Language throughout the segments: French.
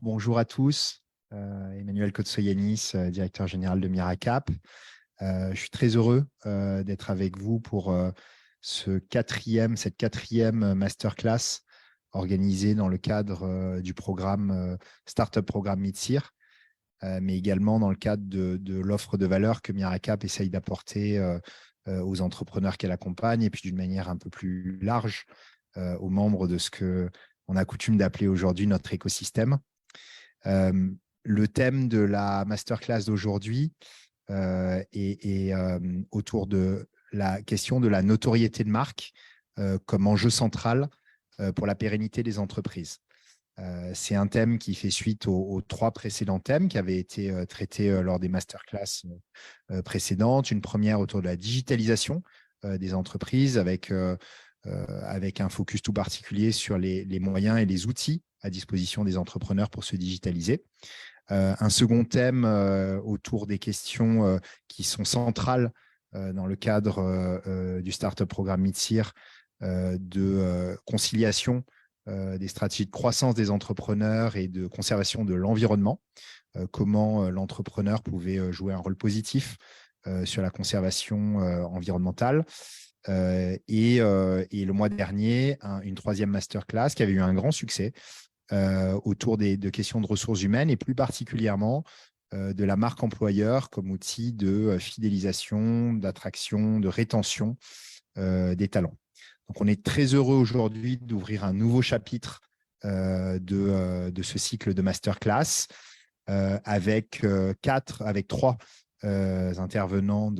Bonjour à tous. Emmanuel Kotsoyanis, directeur général de Miracap. Je suis très heureux d'être avec vous pour cette quatrième masterclass organisée dans le cadre du programme Startup Programme Mitsir, mais également dans le cadre de l'offre de valeur que Miracap essaye d'apporter aux entrepreneurs qu'elle accompagne et puis d'une manière un peu plus large aux membres de ce qu'on a coutume d'appeler aujourd'hui notre écosystème. Le thème de la masterclass d'aujourd'hui est autour de la question de la notoriété de marque comme enjeu central pour la pérennité des entreprises. C'est un thème qui fait suite aux trois précédents thèmes qui avaient été traités lors des masterclass précédentes. Une première autour de la digitalisation des entreprises avec un focus tout particulier sur les moyens et les outils à disposition des entrepreneurs pour se digitaliser. Un second thème autour des questions qui sont centrales dans le cadre du Startup Programme Mitsir de conciliation des stratégies de croissance des entrepreneurs et de conservation de l'environnement. Comment l'entrepreneur pouvait jouer un rôle positif sur la conservation environnementale. Et le mois dernier, une troisième masterclass qui avait eu un grand succès autour de questions de ressources humaines et plus particulièrement de la marque employeur comme outil de fidélisation, d'attraction, de rétention des talents. Donc, on est très heureux aujourd'hui d'ouvrir un nouveau chapitre de ce cycle de masterclass avec trois intervenants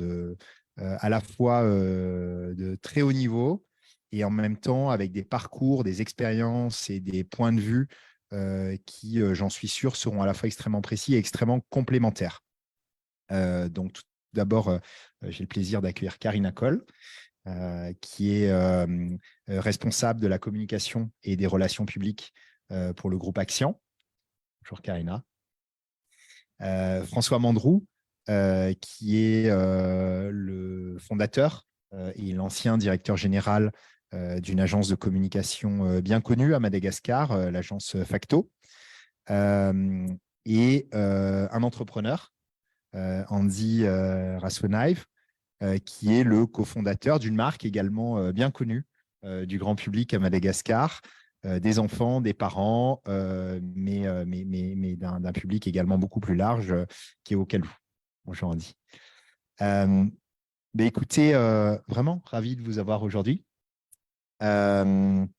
à la fois de très haut niveau et en même temps avec des parcours, des expériences et des points de vue qui, j'en suis sûr, seront à la fois extrêmement précis et extrêmement complémentaires. Donc, tout d'abord, j'ai le plaisir d'accueillir Karina Coll, qui est responsable de la communication et des relations publiques pour le groupe Action. Bonjour Karina. François Mandroux, qui est le fondateur et l'ancien directeur général d'une agence de communication bien connue à Madagascar, l'agence Facto, et un entrepreneur, Andy Raswenaev, qui est le cofondateur d'une marque également bien connue du grand public à Madagascar, des enfants, des parents, mais d'un public également beaucoup plus large qui est au Calou. Bonjour Andy. Écoutez, vraiment ravi de vous avoir aujourd'hui. Comme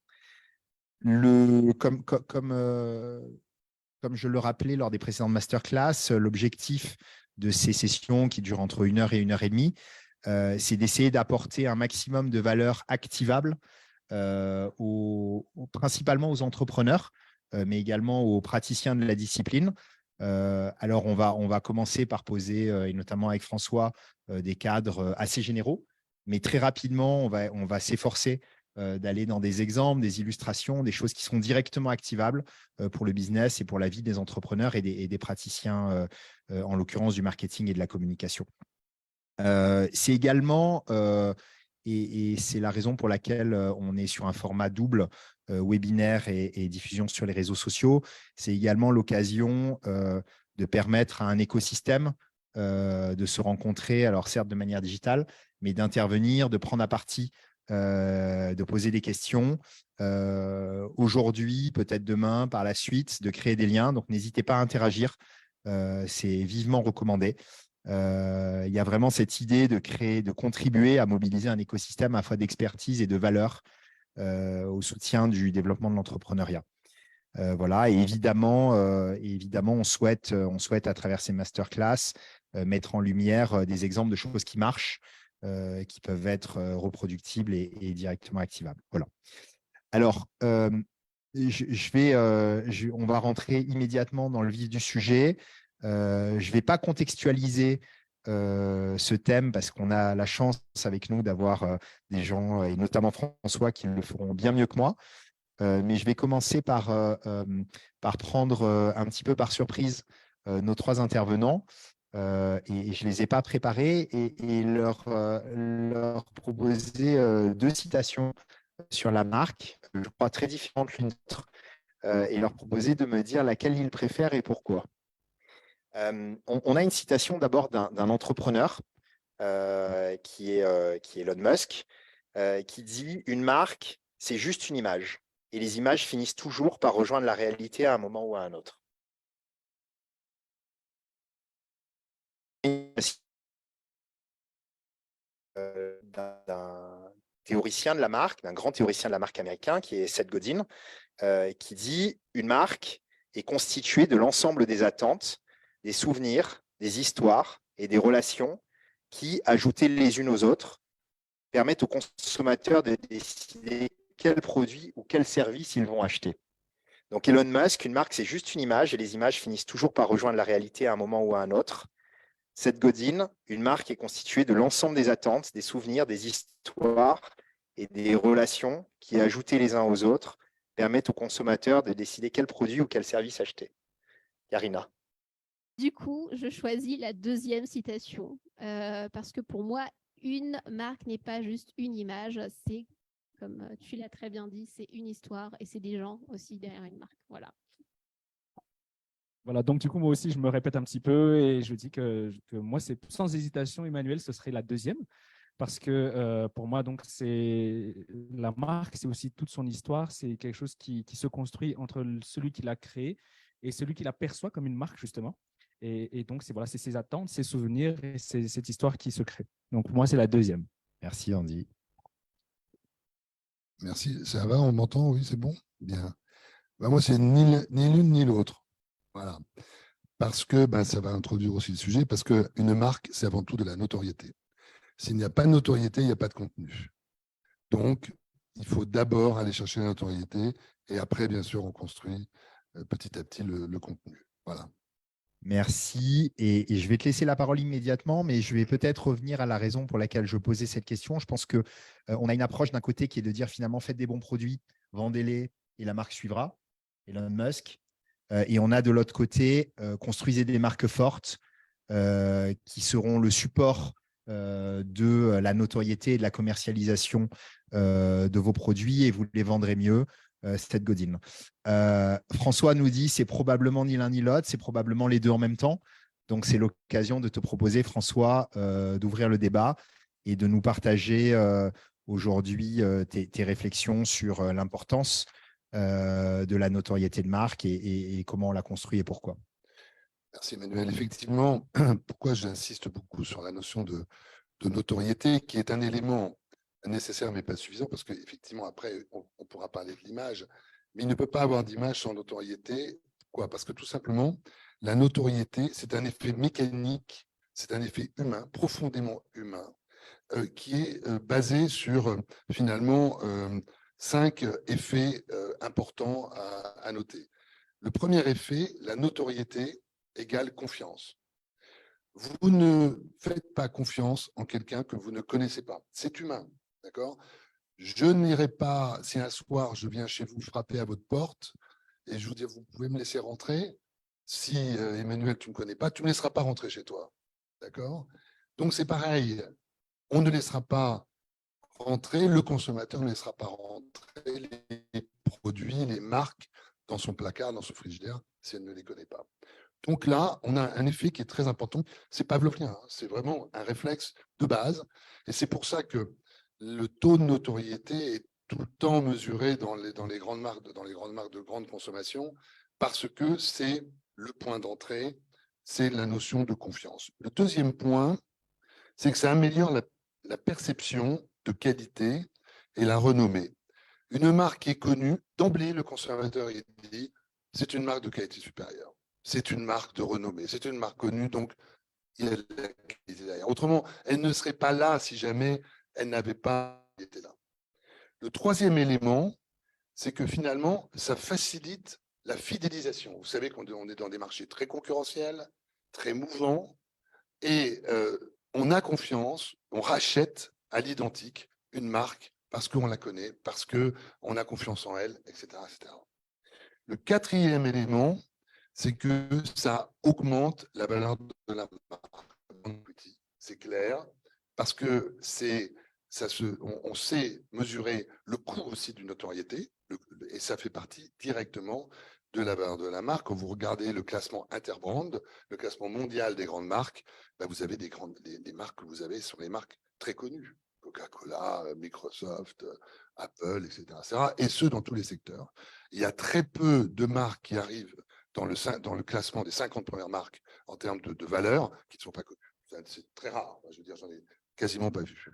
je le rappelais lors des précédentes masterclass, l'objectif de ces sessions qui durent entre 1 heure et 1 heure et demie, c'est d'essayer d'apporter un maximum de valeur activable principalement aux entrepreneurs, mais également aux praticiens de la discipline. Alors, on va commencer par poser, et notamment avec François, des cadres assez généraux, mais très rapidement, on va s'efforcer d'aller dans des exemples, des illustrations, des choses qui sont directement activables pour le business et pour la vie des entrepreneurs et des praticiens, en l'occurrence du marketing et de la communication. C'est également, et c'est la raison pour laquelle on est sur un format double, webinaire et diffusion sur les réseaux sociaux, c'est également l'occasion de permettre à un écosystème de se rencontrer, alors certes de manière digitale, mais d'intervenir, de prendre à partie, de poser des questions aujourd'hui, peut-être demain, par la suite, de créer des liens. Donc, n'hésitez pas à interagir. C'est vivement recommandé. Il y a vraiment cette idée de créer, de contribuer à mobiliser un écosystème à la fois d'expertise et de valeur au soutien du développement de l'entrepreneuriat. Voilà, et évidemment, on souhaite à travers ces masterclass mettre en lumière des exemples de choses qui marchent, qui peuvent être reproductibles et directement activables. Voilà. Alors, on va rentrer immédiatement dans le vif du sujet. Je ne vais pas contextualiser ce thème parce qu'on a la chance avec nous d'avoir des gens, et notamment François, qui le feront bien mieux que moi. Mais je vais commencer par prendre un petit peu par surprise nos trois intervenants et je ne les ai pas préparés et leur proposer deux citations sur la marque, je crois très différentes l'une de l'autre, et leur proposer de me dire laquelle ils préfèrent et pourquoi. On a une citation d'abord d'un entrepreneur qui est Elon Musk, qui dit « Une marque, c'est juste une image. Et les images finissent toujours par rejoindre la réalité à un moment ou à un autre. » D'un théoricien de la marque, d'un grand théoricien de la marque américain qui est Seth Godin, qui dit « Une marque est constituée de l'ensemble des attentes, des souvenirs, des histoires et des relations qui, ajoutées les unes aux autres, permettent aux consommateurs de décider quel produit ou quel service ils vont acheter. » Donc Elon Musk, une marque, c'est juste une image et les images finissent toujours par rejoindre la réalité à un moment ou à un autre. Seth Godin, une marque est constituée de l'ensemble des attentes, des souvenirs, des histoires et des relations qui, ajoutées les uns aux autres, permettent aux consommateurs de décider quel produit ou quel service acheter. Karina. Du coup, je choisis la deuxième citation parce que pour moi, une marque n'est pas juste une image, c'est, comme tu l'as très bien dit, c'est une histoire et c'est des gens aussi derrière une marque. Voilà. Voilà, donc du coup, moi aussi, je me répète un petit peu et je dis que moi, c'est sans hésitation, Emmanuel, ce serait la deuxième. Parce que pour moi, donc, c'est la marque, c'est aussi toute son histoire. C'est quelque chose qui se construit entre celui qui l'a créé et celui qui la perçoit comme une marque, justement. Et donc, voilà, c'est ses attentes, ses souvenirs et c'est cette histoire qui se crée. Donc, pour moi, c'est la deuxième. Merci, Andy. Merci. Ça va, on m'entend? Oui, c'est bon? Bien. Ben, moi, c'est ni l'une ni l'autre. Voilà. Parce que ça va introduire aussi le sujet, parce qu'une marque, c'est avant tout de la notoriété. S'il n'y a pas de notoriété, il n'y a pas de contenu. Donc, il faut d'abord aller chercher la notoriété et après, bien sûr, on construit petit à petit le contenu. Voilà. Merci. Et je vais te laisser la parole immédiatement, mais je vais peut-être revenir à la raison pour laquelle je posais cette question. Je pense qu'on a une approche d'un côté qui est de dire finalement faites des bons produits, vendez-les et la marque suivra, Elon Musk. Et on a de l'autre côté, construisez des marques fortes qui seront le support de la notoriété et de la commercialisation de vos produits et vous les vendrez mieux. Seth Godin. François nous dit c'est probablement ni l'un ni l'autre, c'est probablement les deux en même temps. Donc, c'est l'occasion de te proposer, François, d'ouvrir le débat et de nous partager aujourd'hui tes réflexions sur l'importance de la notoriété de marque et comment on la construit et pourquoi. Merci Emmanuel. Effectivement, pourquoi j'insiste beaucoup sur la notion de notoriété, qui est un élément nécessaire mais pas suffisant, parce qu'effectivement, après, on pourra parler de l'image, mais il ne peut pas avoir d'image sans notoriété. Pourquoi? Parce que tout simplement, la notoriété, c'est un effet mécanique, c'est un effet humain, profondément humain, qui est basé sur finalement 5 effets importants à noter. Le premier effet, la notoriété égale confiance. Vous ne faites pas confiance en quelqu'un que vous ne connaissez pas. C'est humain, d'accord? Je n'irai pas, si un soir je viens chez vous frapper à votre porte et je vous dis, vous pouvez me laisser rentrer. Si Emmanuel, tu ne me connais pas, tu ne me laisseras pas rentrer chez toi, d'accord? Donc c'est pareil, on ne laissera pas rentrer, le consommateur ne laissera pas rentrer les produits, les marques dans son placard, dans son frigidaire, si elle ne les connaît pas. Donc là, on a un effet qui est très important. C'est pavlovien, hein, c'est vraiment un réflexe de base. Et c'est pour ça que le taux de notoriété est tout le temps mesuré dans les grandes marques, de grande consommation, parce que c'est le point d'entrée, c'est la notion de confiance. Le deuxième point, c'est que ça améliore la perception de qualité et la renommée. Une marque qui est connue, d'emblée, le consommateur il dit c'est une marque de qualité supérieure, c'est une marque de renommée, c'est une marque connue, donc il y a de la qualité derrière. Autrement, elle ne serait pas là si jamais elle n'avait pas été là. Le troisième élément, c'est que finalement, ça facilite la fidélisation. Vous savez qu'on est dans des marchés très concurrentiels, très mouvants, et on a confiance, on rachète à l'identique une marque parce qu'on la connaît, parce qu'on a confiance en elle, etc., etc. Le quatrième élément, c'est que ça augmente la valeur de la marque. C'est clair, parce que on sait mesurer le coût aussi d'une notoriété, et ça fait partie directement de la valeur de la marque. Quand vous regardez le classement Interbrand, le classement mondial des grandes marques, ben vous avez des marques que vous avez sont les marques très connues. Coca-Cola, Microsoft, Apple, etc., et ce, dans tous les secteurs. Il y a très peu de marques qui arrivent dans le classement des 50 premières marques en termes de valeur qui ne sont pas connues. C'est très rare. Je veux dire, j'en ai quasiment pas vu.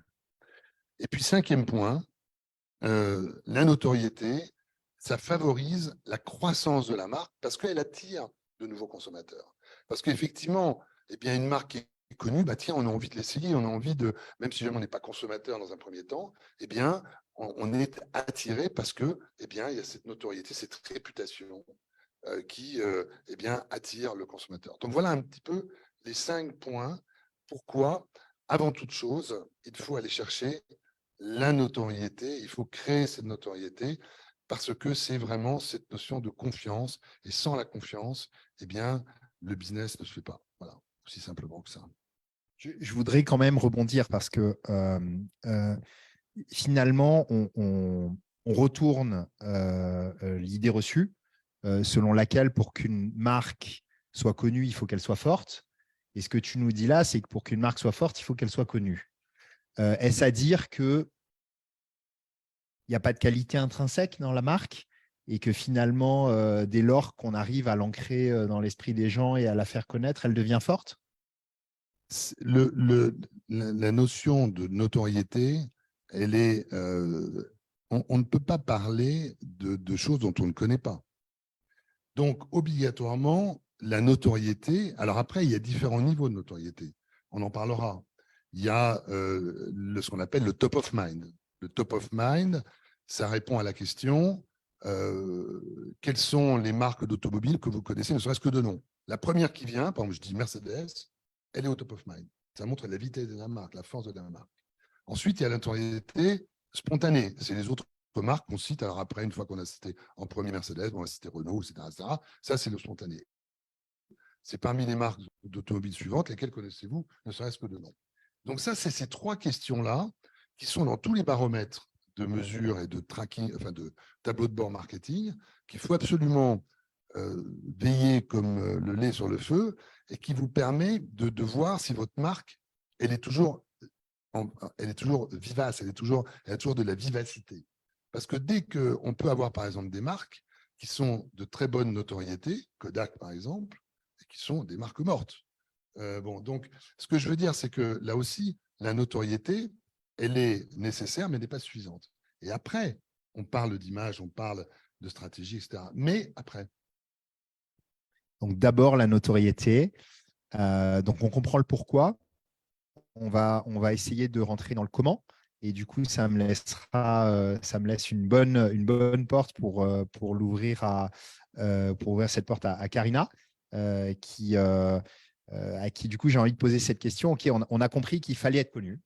Et puis, 5e point, la notoriété, ça favorise la croissance de la marque parce qu'elle attire de nouveaux consommateurs. Parce qu'effectivement, eh bien, une marque qui est connue, bah, tiens, on a envie de l'essayer, on a envie de, même si jamais on n'est pas consommateur dans un premier temps, eh bien, on est attiré parce que, eh bien, il y a cette notoriété, cette réputation qui, eh bien, attire le consommateur. Donc voilà un petit peu les 5 points. Pourquoi, avant toute chose, il faut aller chercher la notoriété, il faut créer cette notoriété parce que c'est vraiment cette notion de confiance. Et sans la confiance, eh bien, le business ne se fait pas. Voilà, aussi simplement que ça. Je voudrais quand même rebondir parce que finalement, on retourne l'idée reçue selon laquelle pour qu'une marque soit connue, il faut qu'elle soit forte. Et ce que tu nous dis là, c'est que pour qu'une marque soit forte, il faut qu'elle soit connue. Est-ce à dire qu'il n'y a pas de qualité intrinsèque dans la marque et que finalement, dès lors qu'on arrive à l'ancrer dans l'esprit des gens et à la faire connaître, elle devient forte? La notion de notoriété, elle est, on ne peut pas parler de choses dont on ne connaît pas. Donc, obligatoirement, la notoriété, alors après, il y a différents niveaux de notoriété. On en parlera. Il y a ce qu'on appelle le top of mind. Le top of mind, ça répond à la question quelles sont les marques d'automobiles que vous connaissez, ne serait-ce que de nom. La première qui vient, par exemple, je dis Mercedes, elle est au top of mind. Ça montre la vitesse de la marque, la force de la marque. Ensuite, il y a la notoriété spontanée. C'est les autres marques qu'on cite. Alors après, une fois qu'on a cité en premier Mercedes, on va citer Renault, etc., etc. Ça, c'est le spontané. C'est parmi les marques d'automobiles suivantes, lesquelles connaissez-vous, ne serait-ce que de nom. Donc ça, c'est ces 3 questions-là qui sont dans tous les baromètres de mesure et de tracking, enfin de tableau de bord marketing, qu'il faut absolument veiller comme le lait sur le feu et qui vous permet de voir si votre marque, elle est toujours vivace, elle a toujours de la vivacité. Parce que dès qu'on peut avoir, par exemple, des marques qui sont de très bonne notoriété, Kodak, par exemple, et qui sont des marques mortes. Donc, ce que je veux dire, c'est que là aussi, la notoriété, elle est nécessaire, mais n'est pas suffisante. Et après, on parle d'image, on parle de stratégie, etc. Mais après. Donc, d'abord, la notoriété. Donc, on comprend le pourquoi. On va essayer de rentrer dans le comment. Et du coup, ça me laisse une bonne porte pour l'ouvrir pour ouvrir cette porte à Karina, à qui du coup j'ai envie de poser cette question. Ok, on a compris qu'il fallait être connu.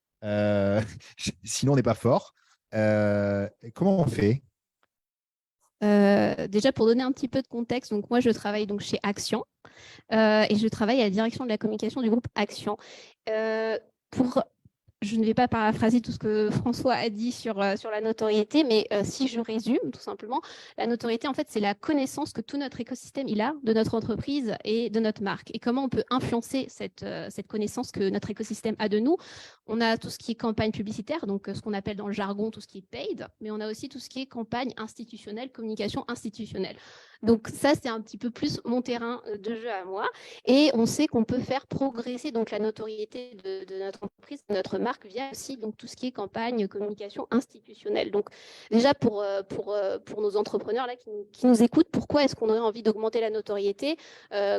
Sinon, on n'est pas fort. Comment on fait? Déjà, pour donner un petit peu de contexte, donc moi, je travaille donc chez Action et je travaille à la direction de la communication du groupe Action. Je ne vais pas paraphraser tout ce que François a dit sur la notoriété, mais si je résume tout simplement, la notoriété, en fait, c'est la connaissance que tout notre écosystème il a de notre entreprise et de notre marque. Et comment on peut influencer cette connaissance que notre écosystème a de nous. On a tout ce qui est campagne publicitaire, donc ce qu'on appelle dans le jargon tout ce qui est paid, mais on a aussi tout ce qui est campagne institutionnelle, communication institutionnelle. Donc ça, c'est un petit peu plus mon terrain de jeu à moi. Et on sait qu'on peut faire progresser donc la notoriété de notre entreprise, de notre marque via aussi donc tout ce qui est campagne, communication institutionnelle. Donc déjà pour nos entrepreneurs là qui nous écoutent, pourquoi est-ce qu'on aurait envie d'augmenter la notoriété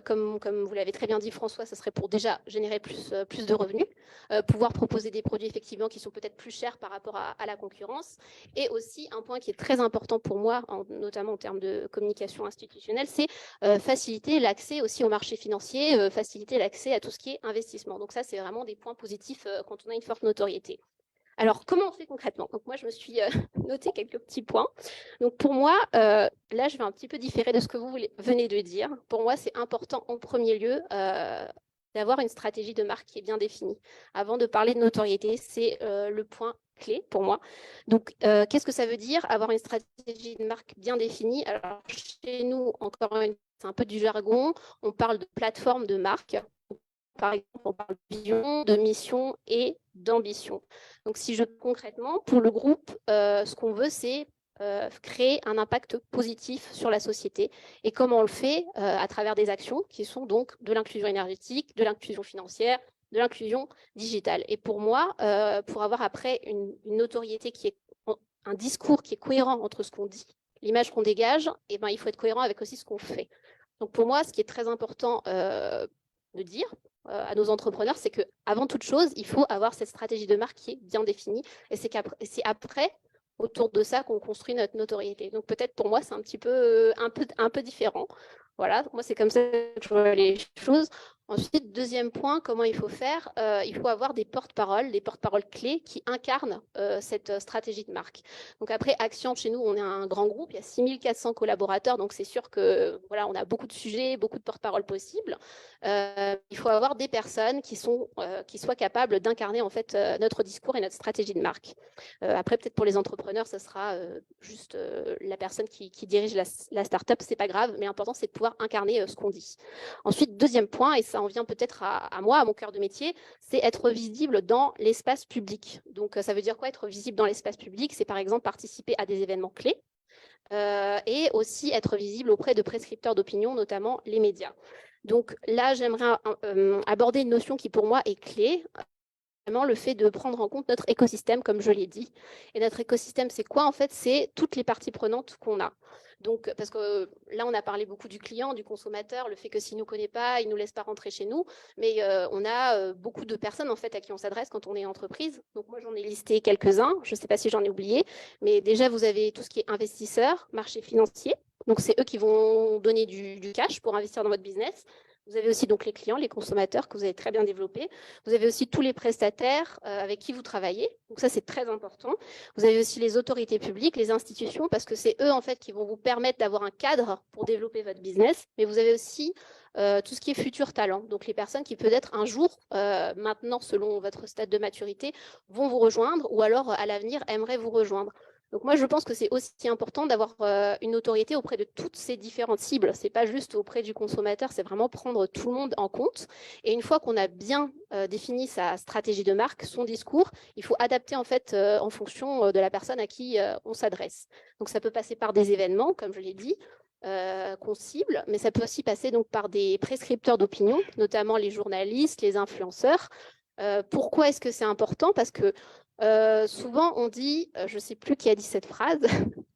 comme vous l'avez très bien dit François, ça serait pour déjà générer plus de revenus, pouvoir proposer des produits effectivement qui sont peut-être plus chers par rapport à la concurrence. Et aussi un point qui est très important pour moi, notamment en termes de communication institutionnelle, c'est faciliter l'accès aussi au marché financier, faciliter l'accès à tout ce qui est investissement. Donc ça, c'est vraiment des points positifs quand on a une forte notoriété. Alors, comment on fait concrètement? Donc moi, je me suis noté quelques petits points. Donc pour moi, là, je vais un petit peu différer de ce que vous venez de dire. Pour moi, c'est important en premier lieu d'avoir une stratégie de marque qui est bien définie. Avant de parler de notoriété, c'est le point clé pour moi. Donc, qu'est-ce que ça veut dire avoir une stratégie de marque bien définie? Alors, chez nous, encore une fois, c'est un peu du jargon, on parle de plateforme de marque. Par exemple, on parle de vision, de mission et d'ambition. Donc, si je concrètement, pour le groupe, ce qu'on veut, c'est créer un impact positif sur la société. Et comment on le fait? À travers des actions qui sont donc de l'inclusion énergétique, de l'inclusion financière, de l'inclusion digitale. Et pour moi, pour avoir après une notoriété qui est un discours qui est cohérent entre ce qu'on dit, l'image qu'on dégage, et ben, il faut être cohérent avec aussi ce qu'on fait. Donc pour moi, ce qui est très important de dire à nos entrepreneurs, c'est qu'avant toute chose, il faut avoir cette stratégie de marque qui est bien définie. Et c'est après, autour de ça, qu'on construit notre notoriété. Donc peut-être pour moi, c'est un petit peu, un peu différent. Voilà, moi, c'est comme ça que je vois les choses. Ensuite, deuxième point, comment il faut faire? Il faut avoir des porte-paroles clés qui incarnent cette stratégie de marque. Donc après, Action, chez nous, on est un grand groupe, il y a 6400 collaborateurs, donc c'est sûr que voilà, on a beaucoup de sujets, beaucoup de porte-paroles possibles. Il faut avoir des personnes qui soient capables d'incarner en fait notre discours et notre stratégie de marque. Après, peut-être pour les entrepreneurs, ce sera juste la personne qui dirige la start-up, c'est pas grave, mais l'important, c'est de pouvoir incarner ce qu'on dit. Ensuite, deuxième point, et ça en vient peut-être à moi, à mon cœur de métier, c'est être visible dans l'espace public. Donc, ça veut dire quoi, être visible dans l'espace public? C'est par exemple participer à des événements clés et aussi être visible auprès de prescripteurs d'opinion, notamment les médias. Donc là, j'aimerais aborder une notion qui pour moi est clé, le fait de prendre en compte notre écosystème, comme je l'ai dit. Et notre écosystème, c'est quoi? En fait, c'est toutes les parties prenantes qu'on a. Donc, parce que là, on a parlé beaucoup du client, du consommateur, le fait que s'il ne nous connaît pas, il ne nous laisse pas rentrer chez nous. Mais on a beaucoup de personnes en fait, à qui on s'adresse quand on est entreprise. Donc, moi, j'en ai listé quelques-uns. Je ne sais pas si j'en ai oublié. Mais déjà, vous avez tout ce qui est investisseurs, marché financier. Donc, c'est eux qui vont donner du cash pour investir dans votre business. Vous avez aussi donc les clients, les consommateurs que vous avez très bien développés. Vous avez aussi tous les prestataires avec qui vous travaillez. Donc ça, c'est très important. Vous avez aussi les autorités publiques, les institutions, parce que c'est eux en fait qui vont vous permettre d'avoir un cadre pour développer votre business. Mais vous avez aussi tout ce qui est futur talent. Donc les personnes qui peut-être un jour, maintenant selon votre stade de maturité, vont vous rejoindre ou alors à l'avenir aimeraient vous rejoindre. Donc moi, je pense que c'est aussi important d'avoir une autorité auprès de toutes ces différentes cibles. Ce n'est pas juste auprès du consommateur, c'est vraiment prendre tout le monde en compte. Et une fois qu'on a bien défini sa stratégie de marque, son discours, il faut adapter en fait en fonction de la personne à qui on s'adresse. Donc ça peut passer par des événements, comme je l'ai dit, qu'on cible, mais ça peut aussi passer donc par des prescripteurs d'opinion, notamment les journalistes, les influenceurs. Pourquoi est-ce que c'est important? Parce que souvent, on dit, je ne sais plus qui a dit cette phrase,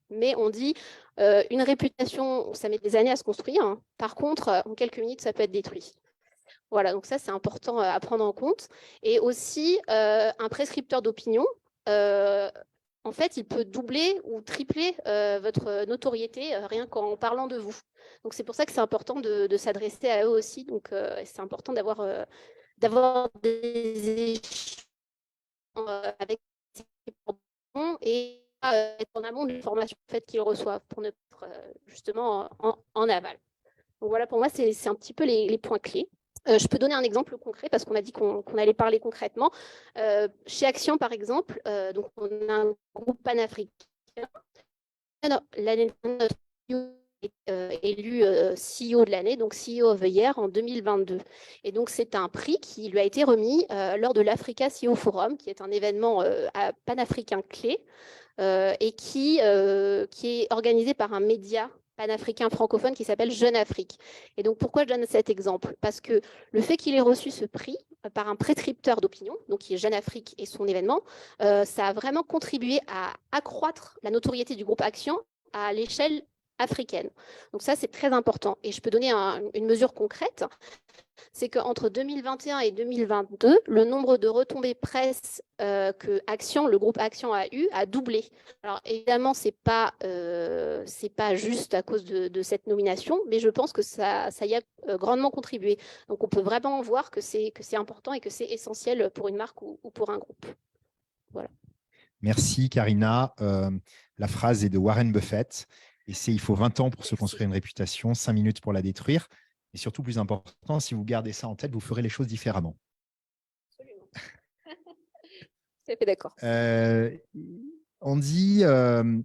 mais on dit une réputation, ça met des années à se construire. Hein. Par contre, en quelques minutes, ça peut être détruit. Voilà, donc ça, c'est important à prendre en compte. Et aussi, un prescripteur d'opinion, en fait, il peut doubler ou tripler votre notoriété rien qu'en parlant de vous. Donc, c'est pour ça que c'est important de s'adresser à eux aussi. Donc, c'est important d'avoir des échanges avec et être en amont de l'information en fait, qu'ils reçoivent pour ne pas être justement en aval. Donc voilà, pour moi, c'est un petit peu les points clés. Je peux donner un exemple concret parce qu'on a dit qu'on allait parler concrètement. Chez Action, par exemple, donc on a un groupe panafricain. L'année dernière, élu CEO de l'année, donc CEO of the Year en 2022. Et donc, c'est un prix qui lui a été remis lors de l'Africa CEO Forum, qui est un événement panafricain clé et qui est organisé par un média panafricain francophone qui s'appelle Jeune Afrique. Et donc, pourquoi je donne cet exemple? Parce que le fait qu'il ait reçu ce prix par un prescripteur d'opinion, donc qui est Jeune Afrique et son événement, ça a vraiment contribué à accroître la notoriété du groupe Action à l'échelle africaine. Donc ça, c'est très important. Et je peux donner une mesure concrète, c'est qu'entre 2021 et 2022, le nombre de retombées presse que Action, le groupe Action a eu, a doublé. Alors évidemment, c'est pas juste à cause de cette nomination, mais je pense que ça y a grandement contribué. Donc on peut vraiment voir que c'est important et que c'est essentiel pour une marque ou pour un groupe. Voilà. Merci Karina. La phrase est de Warren Buffett. Et c'est il faut 20 ans pour se construire une réputation, 5 minutes pour la détruire. Et surtout, plus important, si vous gardez ça en tête, vous ferez les choses différemment. Absolument. Tout à fait d'accord. On dit, je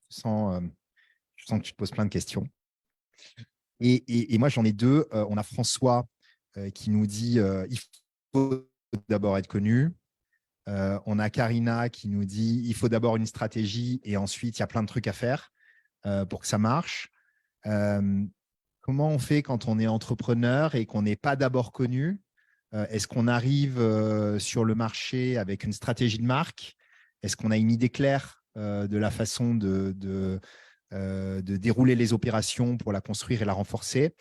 sens que tu te poses plein de questions. Et moi, j'en ai deux. On a François qui nous dit il faut d'abord être connu. On a Karina qui nous dit il faut d'abord une stratégie et ensuite, il y a plein de trucs à faire pour que ça marche. Comment on fait quand on est entrepreneur et qu'on n'est pas d'abord connu? Est-ce qu'on arrive sur le marché avec une stratégie de marque? Est-ce qu'on a une idée claire de la façon de dérouler les opérations pour la construire et la renforcer?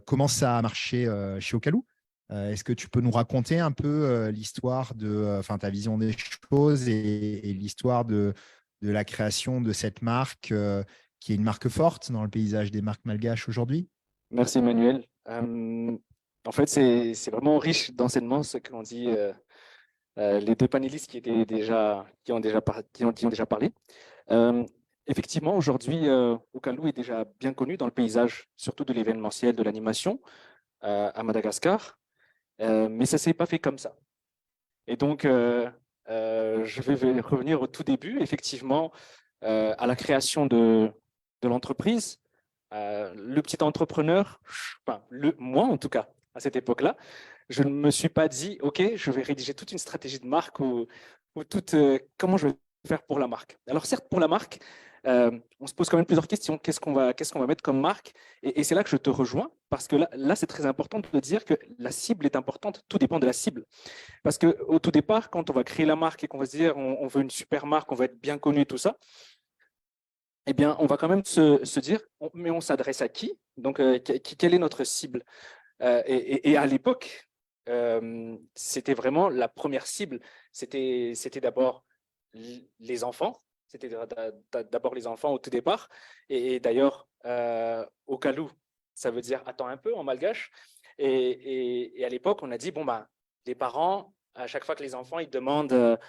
Comment ça a marché chez Ocaloo? Est-ce que tu peux nous raconter un peu l'histoire de ta vision des choses et l'histoire de la création de cette marque qui est une marque forte dans le paysage des marques malgaches aujourd'hui? Merci Emmanuel. En fait, c'est vraiment riche d'enseignements ce qu'ont dit les deux panélistes qui ont déjà parlé. Effectivement, aujourd'hui, Ocaloo est déjà bien connu dans le paysage, surtout de l'événementiel, de l'animation à Madagascar, mais ça ne s'est pas fait comme ça. Et donc, je vais revenir au tout début, effectivement, à la création de l'entreprise. Le petit entrepreneur, moi en tout cas, à cette époque-là, je ne me suis pas dit, OK, je vais rédiger toute une stratégie de marque ou comment je vais faire pour la marque. Alors certes, pour la marque, on se pose quand même plusieurs questions. Qu'est-ce qu'on va mettre comme marque? Et c'est là que je te rejoins, parce que là c'est très important de dire que la cible est importante, tout dépend de la cible. Parce qu'au tout départ, quand on va créer la marque et qu'on va se dire, on veut une super marque, on va être bien connu et tout ça, eh bien, on va quand même se dire, mais on s'adresse à qui? Donc, quelle est notre cible? Et à l'époque, c'était vraiment la première cible. C'était d'abord les enfants. C'était d'abord les enfants au tout départ. Et d'ailleurs, Ocaloo, ça veut dire attends un peu en malgache. Et à l'époque, on a dit, bon, bah, les parents, à chaque fois que les enfants ils demandent…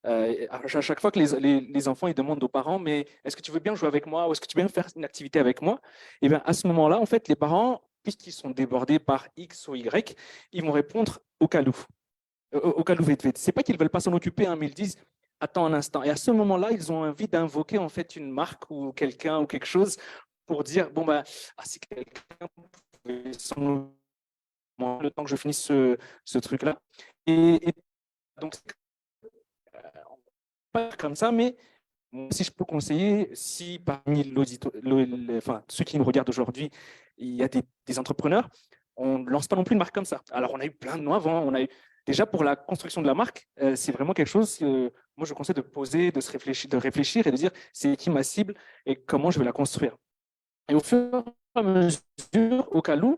à chaque fois que les enfants ils demandent aux parents, mais est-ce que tu veux bien jouer avec moi ou est-ce que tu veux bien faire une activité avec moi? Et bien à ce moment-là, en fait, les parents, puisqu'ils sont débordés par X ou Y, ils vont répondre Ocaloo. Ocaloo vite vite. C'est pas qu'ils veulent pas s'en occuper, hein, mais ils disent attends un instant. Et à ce moment-là, ils ont envie d'invoquer en fait une marque ou quelqu'un ou quelque chose pour dire bon bah si quelqu'un pouvait s'en occuper le temps que je finisse ce truc-là. Et donc pas comme ça, mais si je peux conseiller, si parmi ceux qui nous regardent aujourd'hui, il y a des entrepreneurs, on ne lance pas non plus une marque comme ça. Alors, on a eu plein de noms avant. On a eu, déjà, pour la construction de la marque, c'est vraiment quelque chose que moi, je conseille de poser, de réfléchir et de dire c'est qui ma cible et comment je vais la construire. Et au fur et à mesure, Ocaloo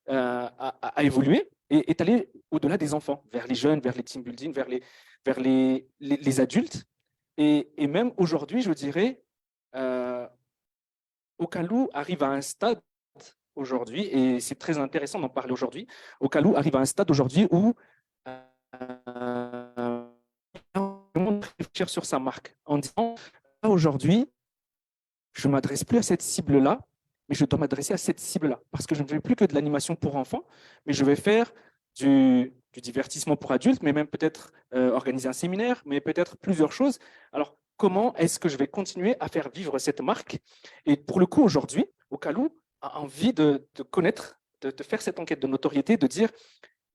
a évolué et est allé au-delà des enfants, vers les jeunes, vers les team building, vers les adultes. Et même aujourd'hui, je dirais, Ocaloo arrive à un stade aujourd'hui, et c'est très intéressant d'en parler aujourd'hui, Ocaloo arrive à un stade aujourd'hui où on réfléchir sur sa marque en disant, aujourd'hui, je ne m'adresse plus à cette cible-là, mais je dois m'adresser à cette cible-là, parce que je ne fais plus que de l'animation pour enfants, mais je vais faire du divertissement pour adultes, mais même peut-être organiser un séminaire, mais peut-être plusieurs choses. Alors, comment est-ce que je vais continuer à faire vivre cette marque? Et pour le coup, aujourd'hui, Ocaloo a envie de connaître, de faire cette enquête de notoriété, de dire,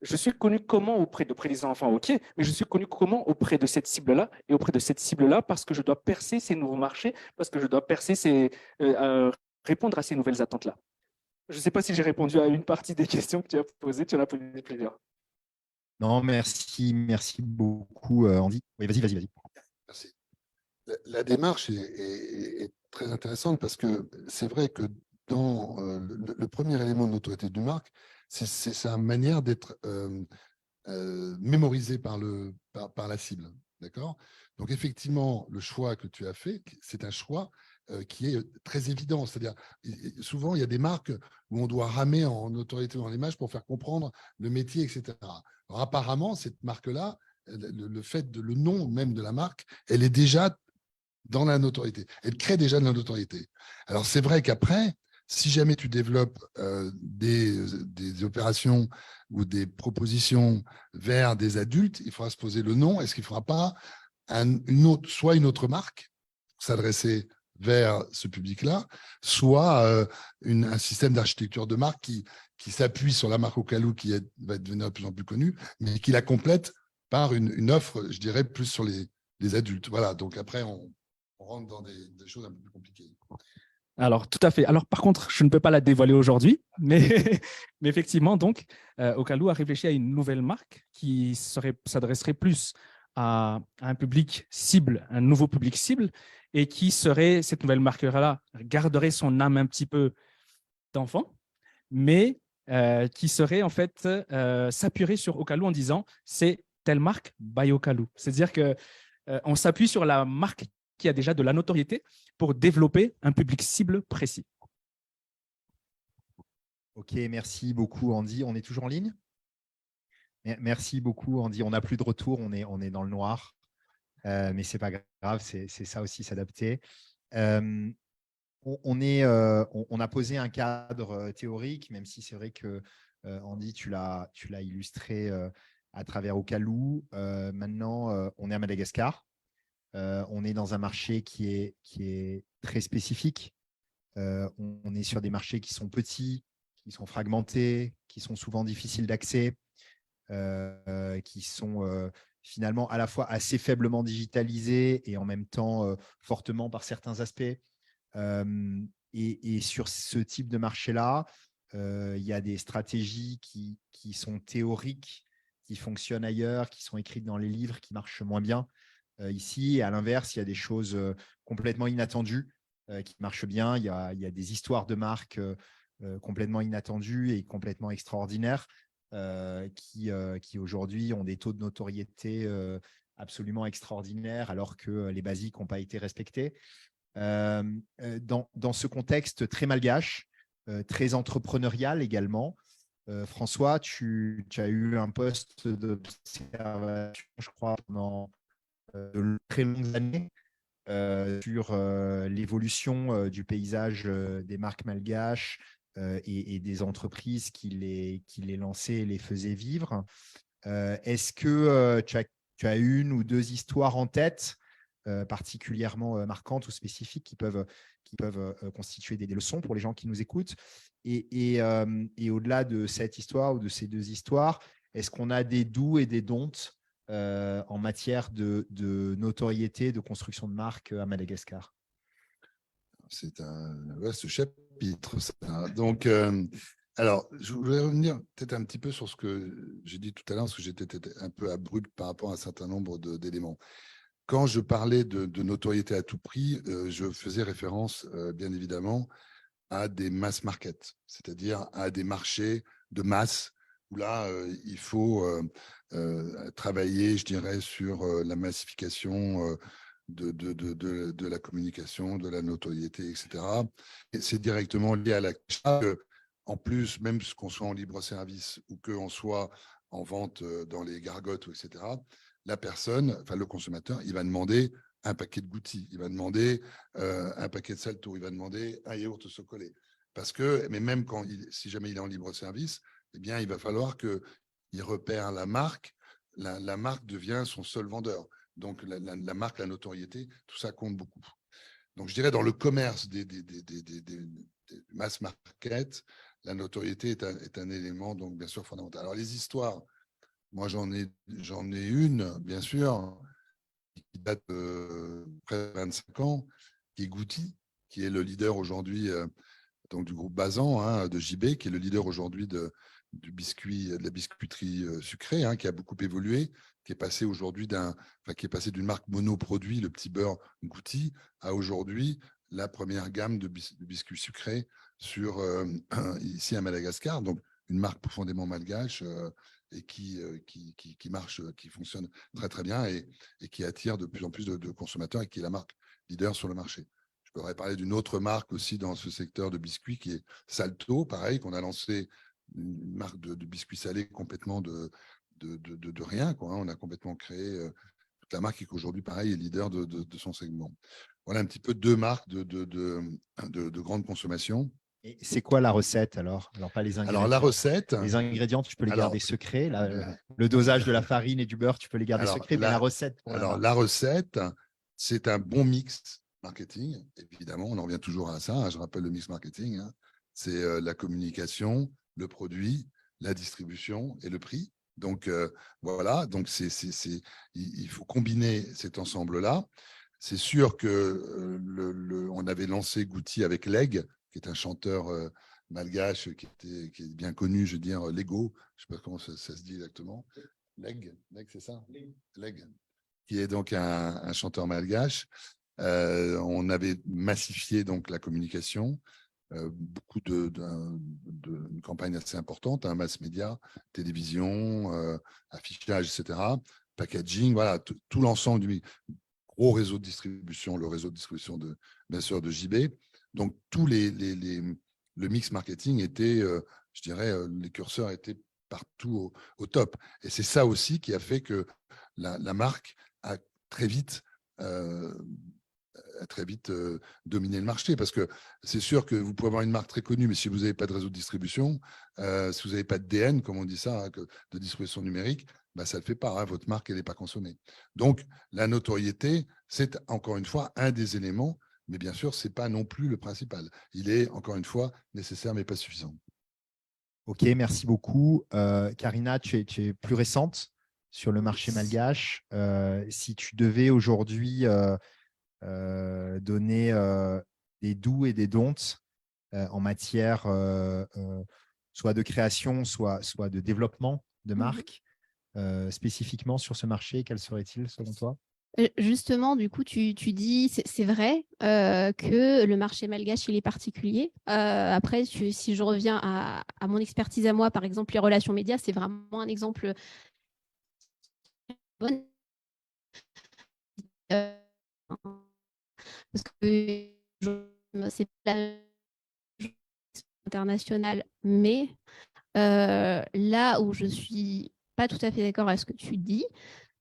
je suis connu comment auprès des enfants, ok, mais je suis connu comment auprès de cette cible-là, et auprès de cette cible-là parce que je dois percer ces nouveaux marchés, parce que je dois percer répondre à ces nouvelles attentes-là. Je ne sais pas si j'ai répondu à une partie des questions que tu as posées, tu en as posé plusieurs. Non, merci beaucoup, Andy. Oui, vas-y. Merci. La démarche est très intéressante parce que c'est vrai que dans le premier élément de l'autorité d'une marque, c'est sa manière d'être mémorisée par la cible. D'accord? Donc, effectivement, le choix que tu as fait, c'est un choix qui est très évident. C'est-à-dire, souvent, il y a des marques où on doit ramer en autorité dans l'image pour faire comprendre le métier, etc. Alors, apparemment, cette marque-là, le fait de le nom même de la marque, elle est déjà dans la notoriété. Elle crée déjà de la notoriété. Alors, c'est vrai qu'après, Si jamais tu développes des opérations ou des propositions vers des adultes, il faudra se poser le nom. Est-ce qu'il ne faudra pas soit une autre marque pour s'adresser vers ce public-là, soit un système d'architecture de marque qui s'appuie sur la marque Ocaloo qui va devenir de plus en plus connue, mais qui la complète par une offre, je dirais, plus sur les adultes. Voilà, donc après, on rentre dans des choses un peu plus compliquées. Alors, tout à fait. Alors, par contre, je ne peux pas la dévoiler aujourd'hui, mais, mais effectivement, donc, Ocaloo a réfléchi à une nouvelle marque qui s'adresserait plus à un public cible, un nouveau public cible, et qui serait, cette nouvelle marque-là, garderait son âme un petit peu d'enfant, mais qui serait en fait s'appuierait sur Ocaloo en disant c'est telle marque by Ocaloo. C'est-à-dire qu'on s'appuie sur la marque qui a déjà de la notoriété pour développer un public cible précis. Ok, merci beaucoup Andy. On est toujours en ligne? Merci beaucoup Andy. On n'a plus de retour, on est dans le noir. Mais ce n'est pas grave, c'est ça aussi, s'adapter. On a posé un cadre théorique, même si c'est vrai que Andy, tu l'as illustré à travers Ocaloo. Maintenant, on est à Madagascar. On est dans un marché qui est très spécifique. On est sur des marchés qui sont petits, qui sont fragmentés, qui sont souvent difficiles d'accès, qui sont finalement à la fois assez faiblement digitalisés et en même temps fortement par certains aspects. Et sur ce type de marché-là, il y a des stratégies qui sont théoriques, qui fonctionnent ailleurs, qui sont écrites dans les livres, qui marchent moins bien ici. Et à l'inverse, il y a des choses complètement inattendues qui marchent bien. Il y a des histoires de marques complètement inattendues et complètement extraordinaires qui aujourd'hui ont des taux de notoriété absolument extraordinaires alors que les basiques n'ont pas été respectés. Dans ce contexte très malgache, très entrepreneurial également, François, tu as eu un poste d'observation, je crois, pendant de très longues années sur l'évolution du paysage des marques malgaches et des entreprises qui les lançaient et les faisaient vivre. Est-ce que tu as une ou deux histoires en tête particulièrement marquantes ou spécifiques qui peuvent constituer des leçons pour les gens qui nous écoutent. Et au-delà de cette histoire ou de ces deux histoires, est-ce qu'on a des do's et des don'ts en matière de notoriété, de construction de marque à Madagascar? C'est un vaste chapitre, ça. Donc, alors, je voulais revenir peut-être un petit peu sur ce que j'ai dit tout à l'heure, parce que j'étais un peu abrupt par rapport à un certain nombre d'éléments. Quand je parlais de notoriété à tout prix, je faisais référence, bien évidemment, à des mass markets, c'est-à-dire à des marchés de masse, où là, il faut travailler, je dirais, sur la massification de la communication, de la notoriété, etc. Et c'est directement lié à l'achat. En plus, même qu'on soit en libre service ou qu'on soit en vente dans les gargotes, etc., la personne, enfin le consommateur, il va demander un paquet de Goutti, il va demander un paquet de Salto, il va demander un yaourt chocolat. Parce que, mais même si jamais il est en libre service, eh bien, il va falloir qu'il repère la marque. La marque devient son seul vendeur. Donc, la marque, la notoriété, tout ça compte beaucoup. Donc, je dirais dans le commerce des mass market, la notoriété est un élément, donc, bien sûr, fondamental. Alors, les histoires, moi, j'en ai une, bien sûr, qui date de près de 25 ans, qui est Goutti, qui est le leader aujourd'hui donc du groupe Bazan, hein, de JB, qui est le leader aujourd'hui de la biscuiterie sucrée, hein, qui a beaucoup évolué, qui est passé aujourd'hui d'une marque monoproduit, le petit beurre Goutti, à aujourd'hui la première gamme de biscuits sucrés ici à Madagascar. Donc, une marque profondément malgache et qui marche, qui fonctionne très, très bien et qui attire de plus en plus de consommateurs et qui est la marque leader sur le marché. Je pourrais parler d'une autre marque aussi dans ce secteur de biscuits qui est Salto, pareil, qu'on a lancé une marque de biscuits salés complètement de rien, quoi, hein. On a complètement créé toute la marque qui aujourd'hui, pareil, est leader de son segment. Voilà un petit peu deux marques de grande consommation Et c'est quoi la recette alors? Alors, pas les ingrédients. Alors, la recette. Les ingrédients, tu peux les Alors, garder secrets. Le dosage de la farine et du beurre, tu peux les garder alors, secrets. Mais la recette pour la alors, marque. la recette, c'est un bon mix marketing. Évidemment, on en revient toujours à ça. Je rappelle le mix marketing. C'est la communication, le produit, la distribution et le prix. Donc, voilà. Donc, il faut combiner cet ensemble-là. C'est sûr que on avait lancé Goutti avec Leg, qui est un chanteur malgache qui est bien connu, je veux dire, Lego, je ne sais pas comment ça se dit exactement. Leg, c'est ça? Leg, qui est donc un chanteur malgache. On avait massifié donc la communication, beaucoup une campagne assez importante, mass média, télévision, affichage, etc. Packaging, voilà, tout l'ensemble du gros réseau de distribution, le réseau de distribution bien sûr de JB. Donc tous le mix marketing était, je dirais, les curseurs étaient partout au top. Et c'est ça aussi qui a fait que la marque a très vite dominé le marché, parce que c'est sûr que vous pouvez avoir une marque très connue, mais si vous n'avez pas de réseau de distribution, si vous n'avez pas de DN, comme on dit ça, de distribution numérique, bah, ça ne le fait pas, votre marque elle n'est pas consommée. Donc la notoriété, c'est encore une fois un des éléments, mais bien sûr, ce n'est pas non plus le principal. Il est encore une fois nécessaire, mais pas suffisant. Ok, merci beaucoup. Karina, tu es plus récente sur le marché malgache. Si tu devais aujourd'hui donner des do's et des don'ts en matière soit de création, soit de développement de marque, spécifiquement sur ce marché, quel serait-il selon toi? Justement, du coup, tu dis, c'est vrai que le marché malgache, il est particulier. Après, si je reviens à mon expertise à moi, par exemple, les relations médias, c'est vraiment un exemple bon. Parce que c'est pas international, mais là où je suis pas tout à fait d'accord avec ce que tu dis,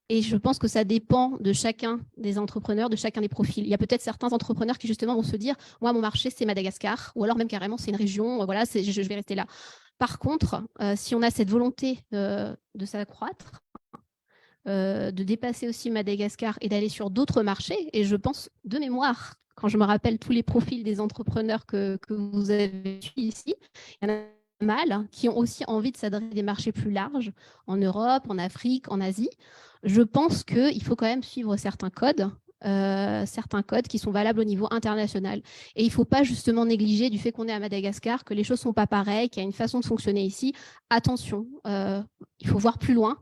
et je pense que ça dépend de chacun des entrepreneurs, de chacun des profils. Il y a peut-être certains entrepreneurs qui justement vont se dire, moi mon marché c'est Madagascar, ou alors même carrément c'est une région, voilà, je vais rester là. Par contre, si on a cette volonté de s'accroître, de dépasser aussi Madagascar et d'aller sur d'autres marchés, et je pense de mémoire, quand je me rappelle tous les profils des entrepreneurs que vous avez ici, il y en a mal qui ont aussi envie de s'adresser à des marchés plus larges, en Europe, en Afrique, en Asie. Je pense qu'il faut quand même suivre certains codes qui sont valables au niveau international. Et il ne faut pas justement négliger du fait qu'on est à Madagascar, que les choses ne sont pas pareilles, qu'il y a une façon de fonctionner ici. Attention, il faut voir plus loin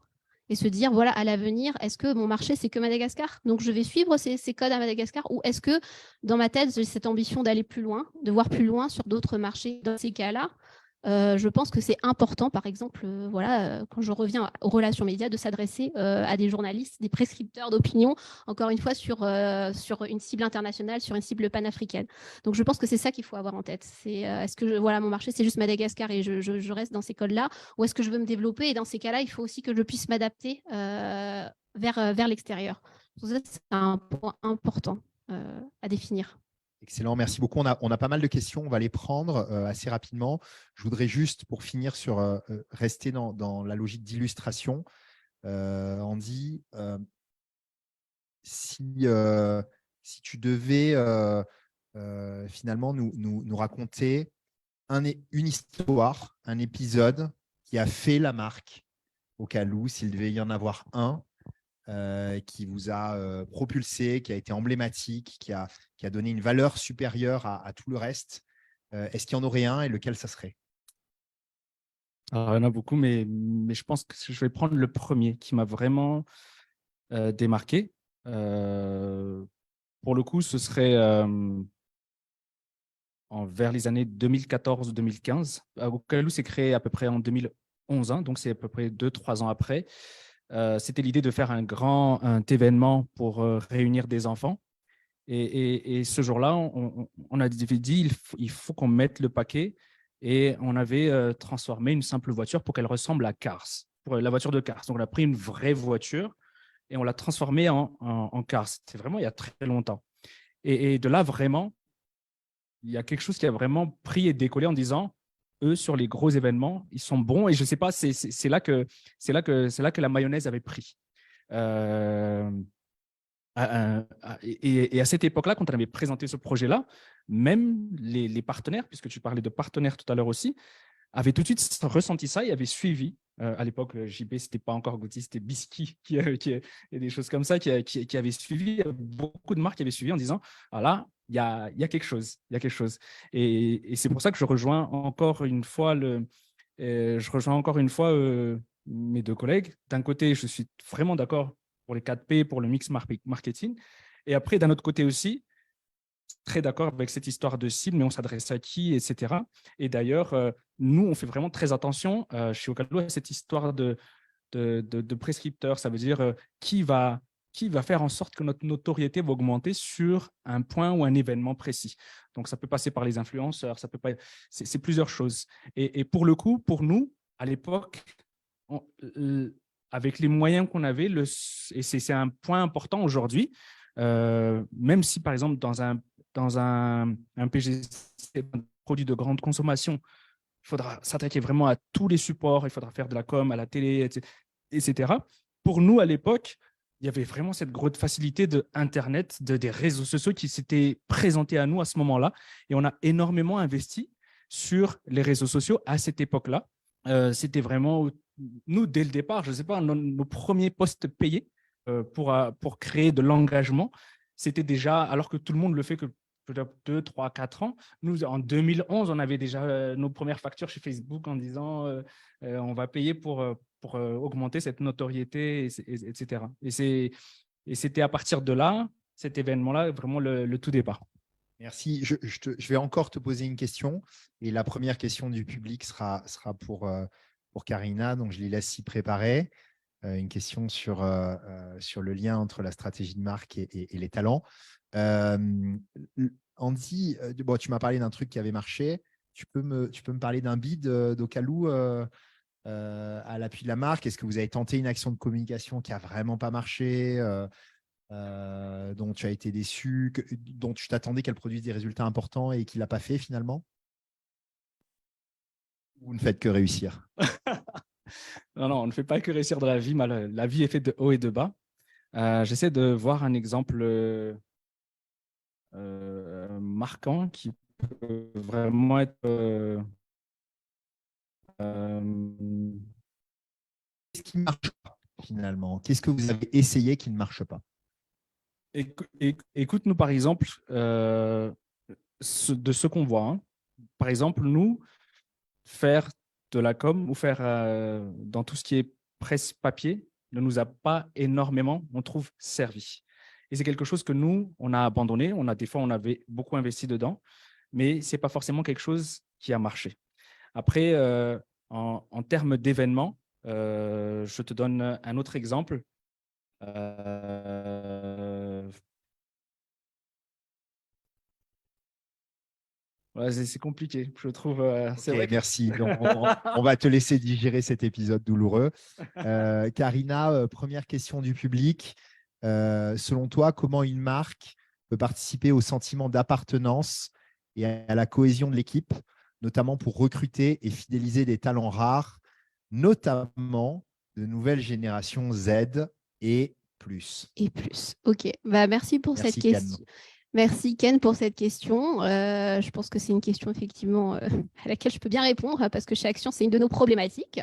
et se dire, voilà, à l'avenir, est-ce que mon marché, c'est que Madagascar? Donc, je vais suivre ces codes à Madagascar, ou est-ce que dans ma tête, j'ai cette ambition d'aller plus loin, de voir plus loin sur d'autres marchés? Dans ces cas-là, je pense que c'est important, par exemple, quand je reviens aux relations médias, de s'adresser à des journalistes, des prescripteurs d'opinion, encore une fois, sur une cible internationale, sur une cible panafricaine. Donc, je pense que c'est ça qu'il faut avoir en tête. Est-ce que mon marché, c'est juste Madagascar et je reste dans ces codes-là, ou est-ce que je veux me développer? Et dans ces cas-là, il faut aussi que je puisse m'adapter vers l'extérieur. Ça, c'est un point important à définir. Excellent, merci beaucoup. On a pas mal de questions, on va les prendre assez rapidement. Je voudrais juste, pour finir, rester dans la logique d'illustration. Andy, si tu devais finalement nous raconter une histoire, un épisode qui a fait la marque au Calou, s'il devait y en avoir un, qui vous a propulsé, qui a été emblématique, qui a donné une valeur supérieure à tout le reste. Est-ce qu'il y en aurait un et lequel ça serait? Alors, il y en a beaucoup, mais je pense que je vais prendre le premier qui m'a vraiment démarqué. Pour le coup, ce serait vers les années 2014-2015. Calou s'est créé à peu près en 2011, donc c'est à peu près 2-3 ans après. C'était l'idée de faire un événement pour réunir des enfants. Et ce jour-là, on a dit il faut qu'on mette le paquet, et on avait transformé une simple voiture pour qu'elle ressemble à Cars, pour la voiture de Cars. Donc, on a pris une vraie voiture et on l'a transformée en Cars. C'était vraiment il y a très longtemps. Et de là, vraiment, il y a quelque chose qui a vraiment pris et décollé en disant, eux, sur les gros événements, ils sont bons. Et je ne sais pas, c'est là que la mayonnaise avait pris. Et à cette époque-là, quand on avait présenté ce projet-là, même les partenaires, puisque tu parlais de partenaires tout à l'heure aussi, avaient tout de suite ressenti ça et avaient suivi. À l'époque, JB, ce n'était pas encore Gauthier, c'était Bisky et des choses comme ça qui avaient suivi. Beaucoup de marques qui avaient suivi en disant, ah là, il y a quelque chose. Il y a quelque chose. Et c'est pour ça que je rejoins encore une fois mes deux collègues. D'un côté, je suis vraiment d'accord pour les 4P, pour le mix marketing. Et après, d'un autre côté aussi, très d'accord avec cette histoire de cible, mais on s'adresse à qui, etc. Et d'ailleurs, nous, on fait vraiment très attention chez Ocado à cette histoire de prescripteur. Ça veut dire qui va faire en sorte que notre notoriété va augmenter sur un point ou un événement précis. Donc, ça peut passer par les influenceurs, ça peut pas... c'est plusieurs choses. Et pour le coup, pour nous, à l'époque, avec les moyens qu'on avait, et c'est un point important aujourd'hui, même si, par exemple, dans un PGC, un produit de grande consommation, il faudra s'attaquer vraiment à tous les supports, il faudra faire de la com, à la télé, etc. Pour nous, à l'époque, il y avait vraiment cette grosse facilité d'Internet, des réseaux sociaux qui s'étaient présentés à nous à ce moment-là. Et on a énormément investi sur les réseaux sociaux à cette époque-là. C'était vraiment, nous, dès le départ, je ne sais pas, nos premiers posts payés pour créer de l'engagement, c'était déjà, alors que tout le monde le fait que peut-être 2, 3, 4 ans. Nous, en 2011, on avait déjà nos premières factures chez Facebook en disant on va payer pour augmenter cette notoriété, etc. Et c'était à partir de là, cet événement-là, vraiment le tout départ. Merci. Je vais encore te poser une question. Et la première question du public sera pour Karina. Donc, je les laisse s'y préparer. Une question sur le lien entre la stratégie de marque et les talents. Andy, bon, tu m'as parlé d'un truc qui avait marché. Tu peux me parler d'un bid d'Ocalou à l'appui de la marque? Est-ce que vous avez tenté une action de communication qui n'a vraiment pas marché, dont tu as été déçu, dont tu t'attendais qu'elle produise des résultats importants et qu'il n'a pas fait finalement? Ou vous ne faites que réussir? Non, on ne fait pas que réussir dans la vie. La vie est faite de haut et de bas. J'essaie de voir un exemple marquant qui peut vraiment être qu'est-ce qui ne marche pas finalement? Qu'est-ce que vous avez essayé qui ne marche pas? Écoute-nous par exemple de ce qu'on voit. Hein. Par exemple, nous, faire de la com ou faire dans tout ce qui est presse papier ne nous a pas énormément, on trouve, servi. Et c'est quelque chose que nous, on a abandonné. Des fois, on avait beaucoup investi dedans, mais ce n'est pas forcément quelque chose qui a marché. Après, en termes d'événements, je te donne un autre exemple. C'est compliqué, je trouve. C'est vrai merci. Donc, on va te laisser digérer cet épisode douloureux. Karina, première question du public. Selon toi, comment une marque peut participer au sentiment d'appartenance et à la cohésion de l'équipe, notamment pour recruter et fidéliser des talents rares, notamment de nouvelles générations Z et plus? Et plus. OK. Merci pour cette Ken. question. Merci Ken pour cette question. Je pense que c'est une question effectivement à laquelle je peux bien répondre parce que chez Action, c'est une de nos problématiques.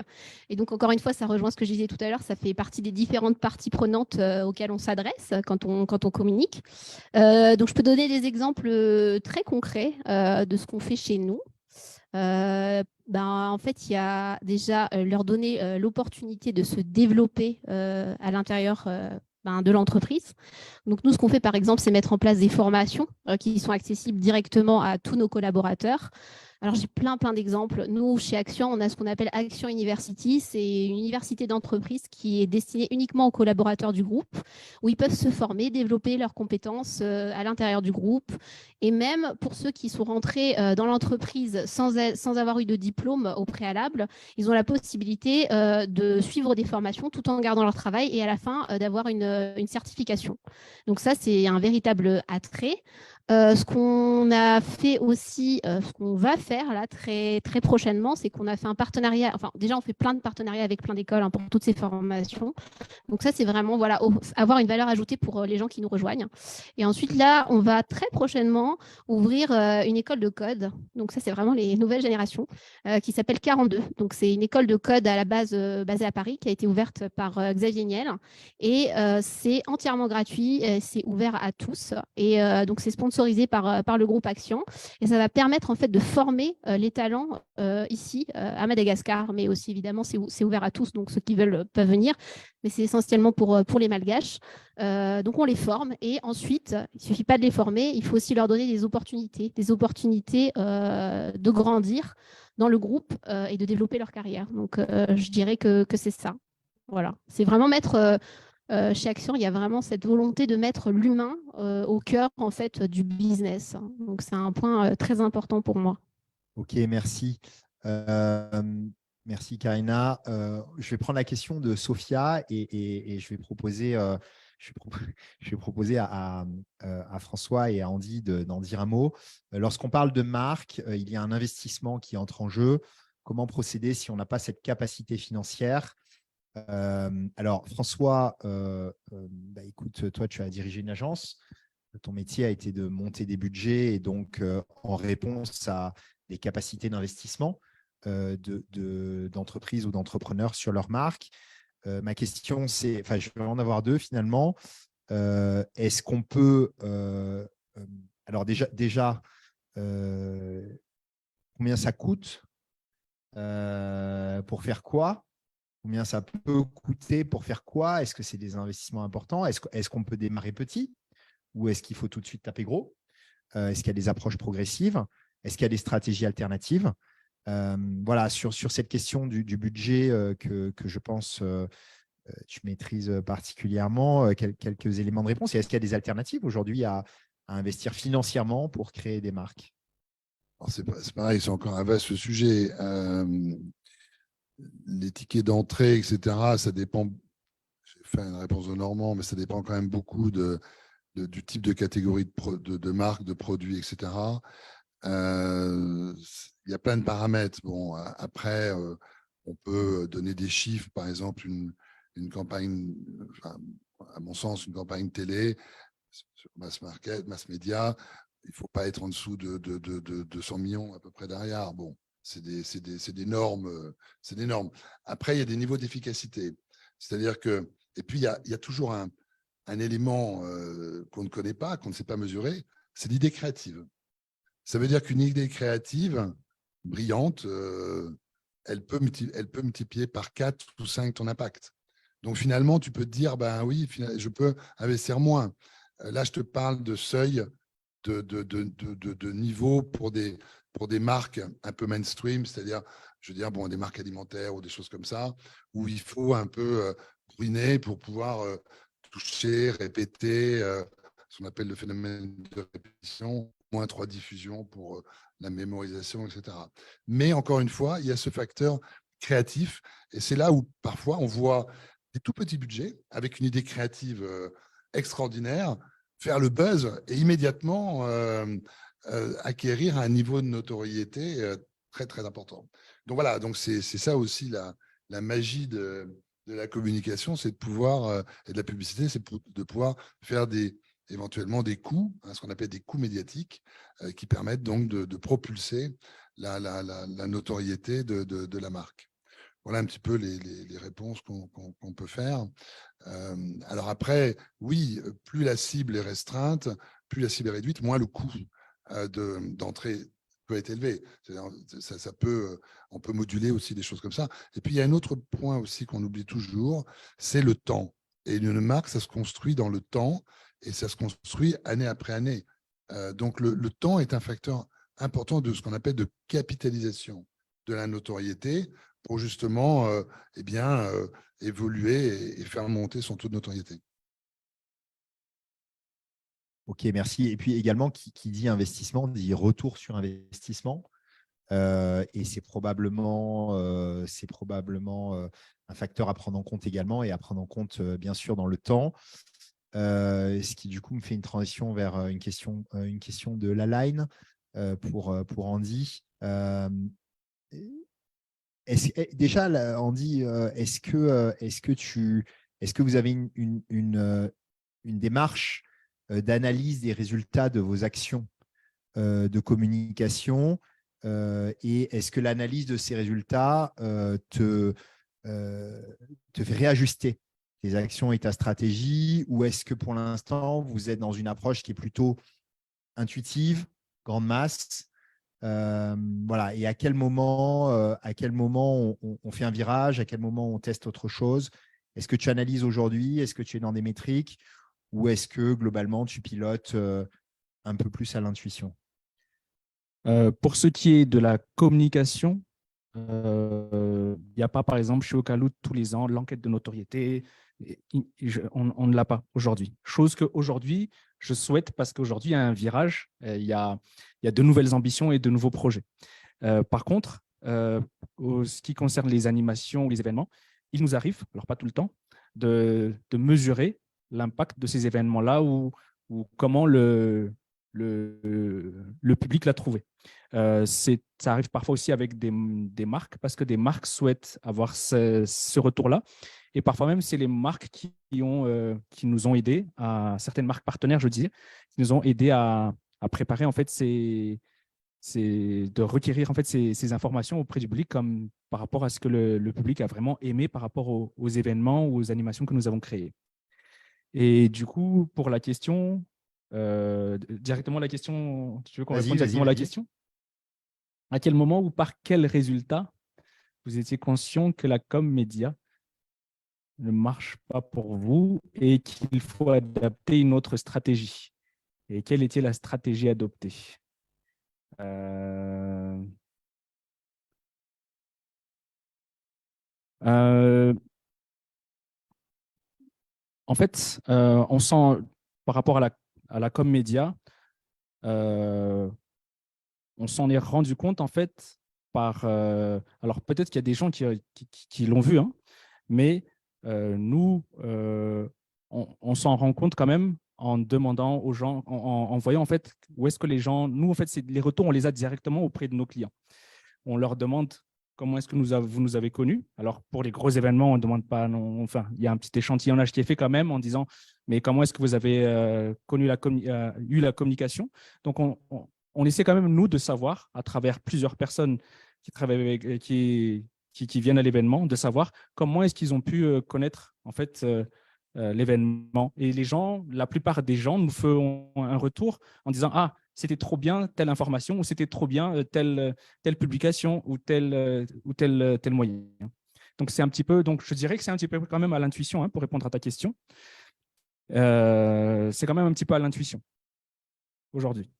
Et donc, encore une fois, ça rejoint ce que je disais tout à l'heure, ça fait partie des différentes parties prenantes auxquelles on s'adresse quand on communique. Donc, je peux donner des exemples très concrets de ce qu'on fait chez nous. En fait, il y a déjà leur donner l'opportunité de se développer à l'intérieur de l'entreprise. Donc, nous, ce qu'on fait, par exemple, c'est mettre en place des formations qui sont accessibles directement à tous nos collaborateurs. Alors, j'ai plein d'exemples. Nous, chez Action, on a ce qu'on appelle Action University. C'est une université d'entreprise qui est destinée uniquement aux collaborateurs du groupe, où ils peuvent se former, développer leurs compétences à l'intérieur du groupe. Et même pour ceux qui sont rentrés dans l'entreprise sans avoir eu de diplôme au préalable, ils ont la possibilité de suivre des formations tout en gardant leur travail et à la fin d'avoir une certification. Donc ça, c'est un véritable attrait. Ce qu'on a fait aussi, ce qu'on va faire là très, très prochainement, c'est qu'on a fait un partenariat. Enfin, déjà, on fait plein de partenariats avec plein d'écoles pour toutes ces formations. Donc ça, c'est vraiment voilà, avoir une valeur ajoutée pour les gens qui nous rejoignent. Et ensuite, là, on va très prochainement ouvrir une école de code. Donc ça, c'est vraiment les nouvelles générations qui s'appelle 42. Donc c'est une école de code à la base basée à Paris qui a été ouverte par Xavier Niel. Et c'est entièrement gratuit, c'est ouvert à tous. Et donc c'est sponsorisé par le groupe Action. Et ça va permettre en fait de former les talents ici à Madagascar. Mais aussi évidemment, c'est ouvert à tous. Donc ceux qui veulent peuvent venir. Mais c'est essentiellement pour les Malgaches. Donc on les forme et ensuite, il ne suffit pas de les former, il faut aussi leur donner des opportunités de grandir dans le groupe et de développer leur carrière. Donc je dirais que c'est ça. Voilà. C'est vraiment mettre chez Action, il y a vraiment cette volonté de mettre l'humain au cœur en fait du business. Donc c'est un point très important pour moi. Ok, merci. Merci Karina. Je vais prendre la question de Sophia et je vais proposer, je vais proposer à François et à Andy d'en dire un mot. Lorsqu'on parle de marque, il y a un investissement qui entre en jeu. Comment procéder si on n'a pas cette capacité financière? Alors François, écoute, toi tu as dirigé une agence. Ton métier a été de monter des budgets et donc en réponse à des capacités d'investissement d'entreprises ou d'entrepreneurs sur leur marque. Ma question, c'est, je vais en avoir deux finalement. Est-ce qu'on peut, alors déjà combien ça coûte pour faire quoi? Combien ça peut coûter pour faire quoi? Est-ce que c'est des investissements importants? Est-ce qu'on peut démarrer petit ou est-ce qu'il faut tout de suite taper gros? Est-ce qu'il y a des approches progressives? Est-ce qu'il y a des stratégies alternatives? Voilà, sur cette question du budget que je pense tu maîtrises particulièrement, quelques éléments de réponse. Et est-ce qu'il y a des alternatives aujourd'hui à investir financièrement pour créer des marques? C'est pareil, c'est encore un vaste sujet. Les tickets d'entrée, etc., ça dépend. J'ai fait une réponse de Normand, mais ça dépend quand même beaucoup du type de catégorie de marque, de produits, etc. Il y a plein de paramètres. Bon, après, on peut donner des chiffres. Par exemple, une campagne, à mon sens, une campagne télé, sur mass market, mass média, il ne faut pas être en dessous de 200 millions à peu près derrière. Bon, c'est des normes. C'est des normes. Après, il y a des niveaux d'efficacité. C'est-à-dire que, et puis, il y a toujours un élément qu'on ne connaît pas, qu'on ne sait pas mesurer, c'est l'idée créative. Ça veut dire qu'une idée créative, brillante, elle peut multiplier par 4 ou 5 ton impact. Donc finalement, tu peux te dire, ben oui, je peux investir moins. Là, je te parle de seuil, de niveau pour des marques un peu mainstream, c'est-à-dire, je veux dire, bon, des marques alimentaires ou des choses comme ça, où il faut un peu bruiner pour pouvoir toucher, répéter, ce qu'on appelle le phénomène de répétition, moins 3 diffusions pour la mémorisation, etc. Mais encore une fois, il y a ce facteur créatif, et c'est là où parfois on voit des tout petits budgets avec une idée créative extraordinaire faire le buzz et immédiatement acquérir un niveau de notoriété très, très important. Donc voilà, donc c'est ça aussi la magie de la communication, c'est de pouvoir, et de la publicité, c'est de pouvoir faire éventuellement des coups, ce qu'on appelle des coups médiatiques, qui permettent donc de propulser la notoriété de la marque. Voilà un petit peu les réponses qu'on peut faire. Alors après, oui, plus la cible est restreinte, plus la cible est réduite, moins le coût d'entrée peut être élevé. On peut moduler aussi des choses comme ça. Et puis, il y a un autre point aussi qu'on oublie toujours, c'est le temps. Et une marque, ça se construit dans le temps et ça se construit année après année. Donc, le temps est un facteur important de ce qu'on appelle de capitalisation de la notoriété pour justement évoluer et faire monter son taux de notoriété. Ok, merci. Et puis également, qui dit investissement, dit retour sur investissement. Et c'est probablement un facteur à prendre en compte également et à prendre en compte, bien sûr, dans le temps. ce qui du coup me fait une transition vers une question de la line pour Andy. Déjà, là, Andy, est-ce que vous avez une démarche d'analyse des résultats de vos actions de communication et est-ce que l'analyse de ces résultats te fait réajuster tes actions et ta stratégie ou est-ce que pour l'instant, vous êtes dans une approche qui est plutôt intuitive, grande masse voilà. Et à quel moment on fait un virage, à quel moment on teste autre chose? Est-ce que tu analyses aujourd'hui? Est-ce que tu es dans des métriques? Ou est-ce que globalement, tu pilotes un peu plus à l'intuition? Pour ce qui est de la communication, il n'y a pas, par exemple, chez Ocaloot, tous les ans, l'enquête de notoriété. On ne l'a pas aujourd'hui. Chose qu'aujourd'hui, je souhaite parce qu'aujourd'hui, il y a un virage, il y a de nouvelles ambitions et de nouveaux projets. Par contre, ce qui concerne les animations ou les événements, il nous arrive, alors pas tout le temps, de mesurer l'impact de ces événements-là ou comment le public l'a trouvé. Ça arrive parfois aussi avec des marques parce que des marques souhaitent avoir ce retour-là. Et parfois même, c'est les marques qui nous ont aidés, certaines marques partenaires, je dis, qui nous ont aidés à préparer en fait de requérir en fait ces informations auprès du public comme par rapport à ce que le public a vraiment aimé par rapport aux événements ou aux animations que nous avons créées. Et du coup, pour la question, directement la question, tu veux qu'on réponde directement à la question? À quel moment ou par quel résultat vous étiez conscient que la com média ne marche pas pour vous et qu'il faut adapter une autre stratégie? Et quelle était la stratégie adoptée? En fait, on sent par rapport à la com média, on s'en est rendu compte en fait alors peut-être qu'il y a des gens qui l'ont vu, hein, mais nous, on s'en rend compte quand même en demandant aux gens, en voyant en fait où est-ce que les gens, nous en fait, les retours, on les a directement auprès de nos clients. On leur demande comment est-ce que vous nous avez connus. Alors, pour les gros événements, on ne demande pas, non, enfin, il y a un petit échantillonnage qui est fait quand même en disant, mais comment est-ce que vous avez eu la communication? Donc, on essaie quand même, nous, de savoir, à travers plusieurs personnes qui travaillent avec, qui viennent à l'événement, de savoir comment est-ce qu'ils ont pu connaître, en fait, l'événement. Et les gens, la plupart des gens nous font un retour en disant, ah, c'était trop bien telle information ou c'était trop bien telle publication ou tel moyen. Donc, c'est un petit peu, donc je dirais que c'est un petit peu quand même à l'intuition, hein, pour répondre à ta question. C'est quand même un petit peu à l'intuition aujourd'hui.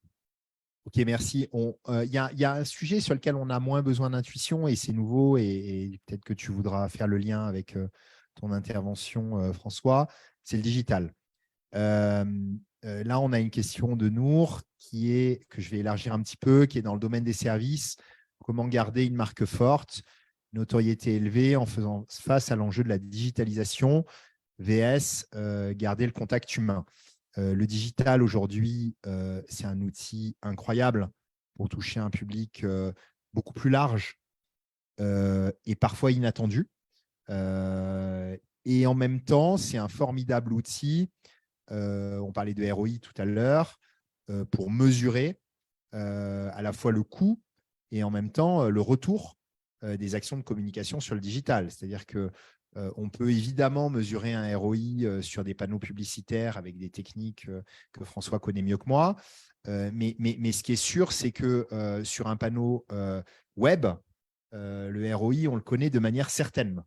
Ok, merci. Il y a un sujet sur lequel on a moins besoin d'intuition et c'est nouveau et peut-être que tu voudras faire le lien avec ton intervention, François, c'est le digital. Là, on a une question de Nour que je vais élargir un petit peu, qui est dans le domaine des services. Comment garder une marque forte, notoriété élevée en faisant face à l'enjeu de la digitalisation, VS, garder le contact humain. Le digital, aujourd'hui, c'est un outil incroyable pour toucher un public beaucoup plus large et parfois inattendu. Et en même temps, c'est un formidable outil. On parlait de ROI tout à l'heure, pour mesurer à la fois le coût et en même temps le retour des actions de communication sur le digital. C'est-à-dire qu'on peut évidemment mesurer un ROI sur des panneaux publicitaires avec des techniques que François connaît mieux que moi. Mais ce qui est sûr, c'est que sur un panneau web, le ROI, on le connaît de manière certaine.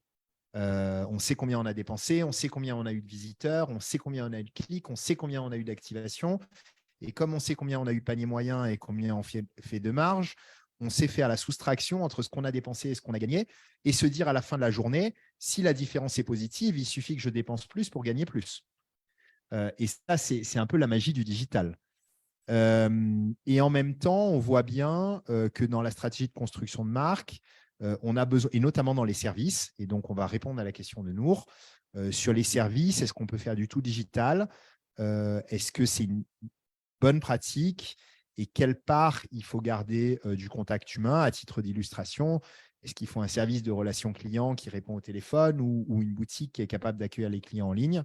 On sait combien on a dépensé, on sait combien on a eu de visiteurs, on sait combien on a eu de clics, on sait combien on a eu d'activations. Et comme on sait combien on a eu de panier moyen et combien on fait de marge, on sait faire la soustraction entre ce qu'on a dépensé et ce qu'on a gagné et se dire à la fin de la journée, si la différence est positive, il suffit que je dépense plus pour gagner plus. Et ça, c'est un peu la magie du digital. Et en même temps, on voit bien que dans la stratégie de construction de marque, on a besoin, et notamment dans les services, et donc on va répondre à la question de Nour, sur les services, est-ce qu'on peut faire du tout digital? Est-ce que c'est une bonne pratique et quelle part il faut garder du contact humain à titre d'illustration? Est-ce qu'il faut un service de relation client qui répond au téléphone ou une boutique qui est capable d'accueillir les clients en ligne?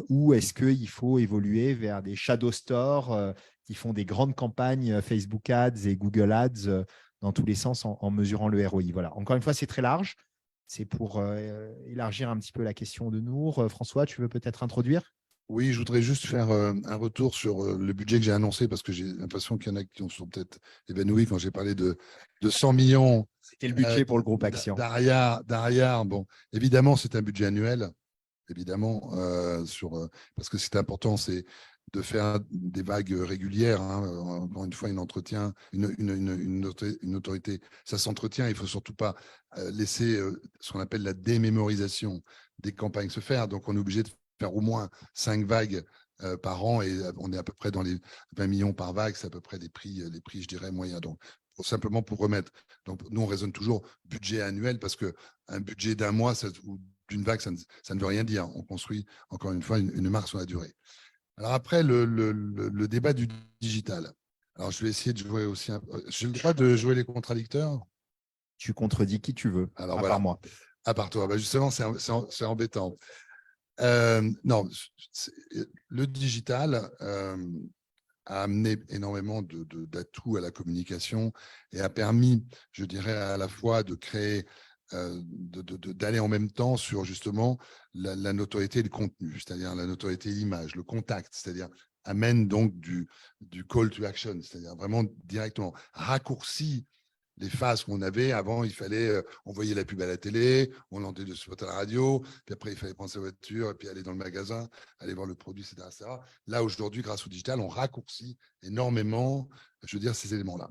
Ou est-ce qu'il faut évoluer vers des shadow stores qui font des grandes campagnes Facebook Ads et Google Ads dans tous les sens en mesurant le ROI? Voilà. Encore une fois, c'est très large. C'est pour élargir un petit peu la question de Nour. François, tu veux peut-être introduire? Oui, je voudrais juste faire un retour sur le budget que j'ai annoncé parce que j'ai l'impression qu'il y en a qui sont peut-être évanouis quand j'ai parlé de 100 millions. C'était le budget pour le groupe Action. Derrière, bon, évidemment, c'est un budget annuel, évidemment, parce que c'est important, c'est de faire des vagues régulières. Encore une fois, une autorité, ça s'entretient. Il ne faut surtout pas laisser ce qu'on appelle la démémorisation des campagnes se faire. Donc, on est obligé de faire au moins 5 vagues par an et on est à peu près dans les 20 millions par vague. C'est à peu près les prix, je dirais, moyens. Donc, simplement pour remettre. Donc, nous, on raisonne toujours budget annuel parce qu'un budget d'un mois ou d'une vague, ça ne veut rien dire. On construit, encore une fois, une marque sur la durée. Alors après, le débat du digital. Alors, je vais essayer de jouer aussi. J'ai le droit de jouer les contradicteurs? Tu contredis qui tu veux, alors, à voilà. part moi. À part toi. Justement, c'est embêtant. Non, le digital a amené énormément d'atouts à la communication et a permis, je dirais, à la fois de créer, d'aller en même temps sur justement la notoriété et le contenu, c'est-à-dire la notoriété et l'image, le contact, c'est-à-dire amène donc du call to action, c'est-à-dire vraiment directement raccourci les phases qu'on avait. Avant, il fallait envoyer la pub à la télé, on entendait le spot à la radio, puis après, il fallait prendre sa voiture et puis aller dans le magasin, aller voir le produit, etc. etc. Là, aujourd'hui, grâce au digital, on raccourcit énormément, je veux dire, ces éléments-là.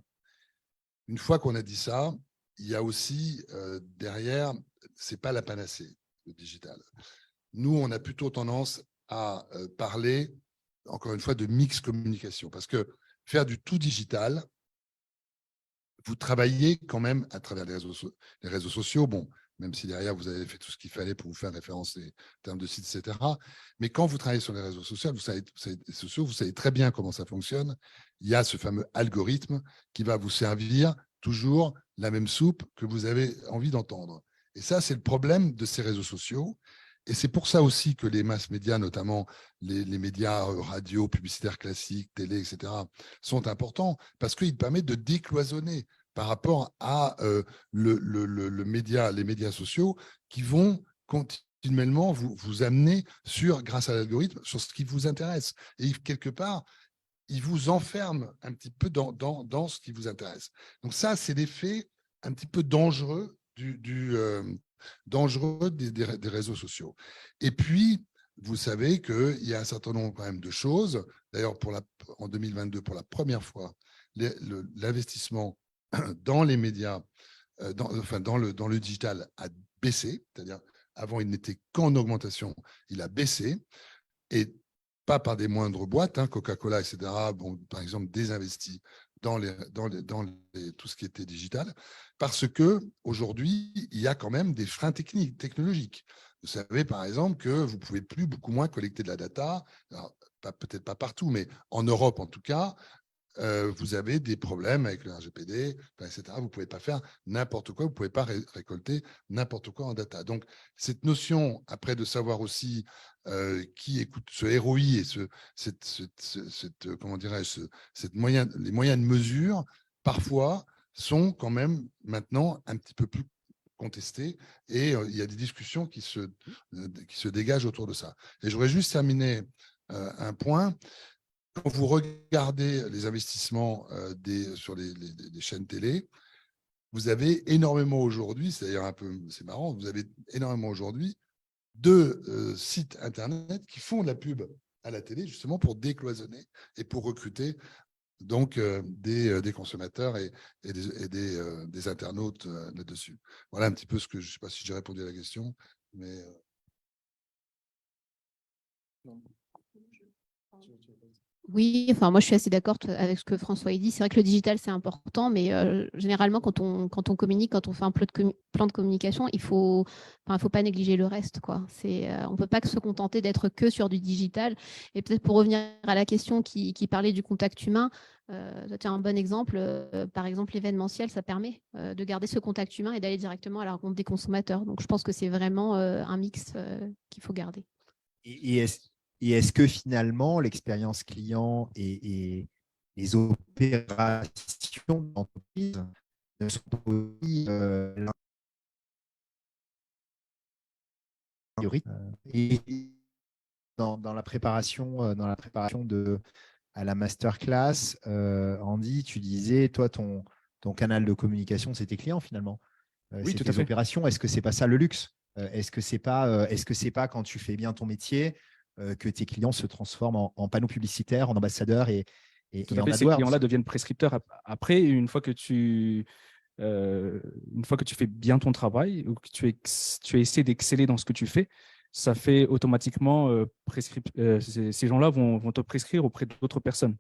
Une fois qu'on a dit ça, il y a aussi derrière, ce n'est pas la panacée, le digital. Nous, on a plutôt tendance à parler, encore une fois, de mix communication, parce que faire du tout digital, vous travaillez quand même à travers les réseaux sociaux, bon, même si derrière, vous avez fait tout ce qu'il fallait pour vous faire référencer en termes de sites, etc. Mais quand vous travaillez sur les réseaux sociaux, vous savez très bien comment ça fonctionne. Il y a ce fameux algorithme qui va vous servir toujours la même soupe que vous avez envie d'entendre. Et ça, c'est le problème de ces réseaux sociaux. Et c'est pour ça aussi que les masses médias, notamment les médias radio, publicitaires classiques, télé, etc., sont importants parce qu'ils permettent de décloisonner par rapport à les médias sociaux qui vont continuellement vous amener grâce à l'algorithme, sur ce qui vous intéresse. Et quelque part, ils vous enferment un petit peu dans ce qui vous intéresse. Donc ça, c'est l'effet un petit peu dangereux des réseaux sociaux. Et puis, vous savez qu'il y a un certain nombre quand même de choses. D'ailleurs, en 2022, pour la première fois, l'investissement dans les médias, dans le digital a baissé. C'est-à-dire, avant, il n'était qu'en augmentation. Il a baissé. Et pas par des moindres boîtes, Coca-Cola, etc., bon, par exemple, désinvestit dans tout ce qui était digital, parce qu'aujourd'hui, il y a quand même des freins technologiques. Vous savez, par exemple, que vous ne pouvez plus beaucoup moins collecter de la data, peut-être pas partout, mais en Europe en tout cas, vous avez des problèmes avec le RGPD, etc. Vous ne pouvez pas faire n'importe quoi, vous ne pouvez pas récolter n'importe quoi en data. Donc, cette notion, après, de savoir aussi qui écoute ce ROI et comment dirais-je, les moyens de mesure, parfois, sont quand même maintenant un petit peu plus contestés et il y a des discussions qui se dégagent autour de ça. Et je voudrais juste terminer un point. Quand vous regardez les investissements sur les chaînes télé, vous avez énormément aujourd'hui, c'est d'ailleurs c'est marrant, vous avez énormément aujourd'hui de sites Internet qui font de la pub à la télé justement pour décloisonner et pour recruter donc des consommateurs et des internautes là-dessus. Voilà un petit peu je ne sais pas si j'ai répondu à la question, mais… Oui, enfin moi je suis assez d'accord avec ce que François a dit. C'est vrai que le digital c'est important, mais généralement quand on communique, quand on fait un plan de communication, il faut pas négliger le reste, quoi. On peut pas que se contenter d'être que sur du digital. Et peut-être pour revenir à la question qui parlait du contact humain, tu as un bon exemple. Par exemple, l'événementiel, ça permet de garder ce contact humain et d'aller directement à la rencontre des consommateurs. Donc je pense que c'est vraiment un mix qu'il faut garder. Et est-ce que finalement, l'expérience client et les opérations d'entreprise ne sont pas aussi l'intériorité et dans la préparation, à la masterclass, Andy, tu disais, toi, ton canal de communication, c'est tes clients finalement. Oui, C'est tout à tes fait. opérations. Est-ce que c'est pas ça le luxe? Est-ce que c'est pas quand tu fais bien ton métier que tes clients se transforment en panneaux publicitaires, en ambassadeurs Tout et à en fait. Ces AdWords? clients-là deviennent prescripteurs après, une fois que tu fais bien ton travail ou que tu essaies d'exceller dans ce que tu fais, ça fait automatiquement ces gens-là vont te prescrire auprès d'autres personnes.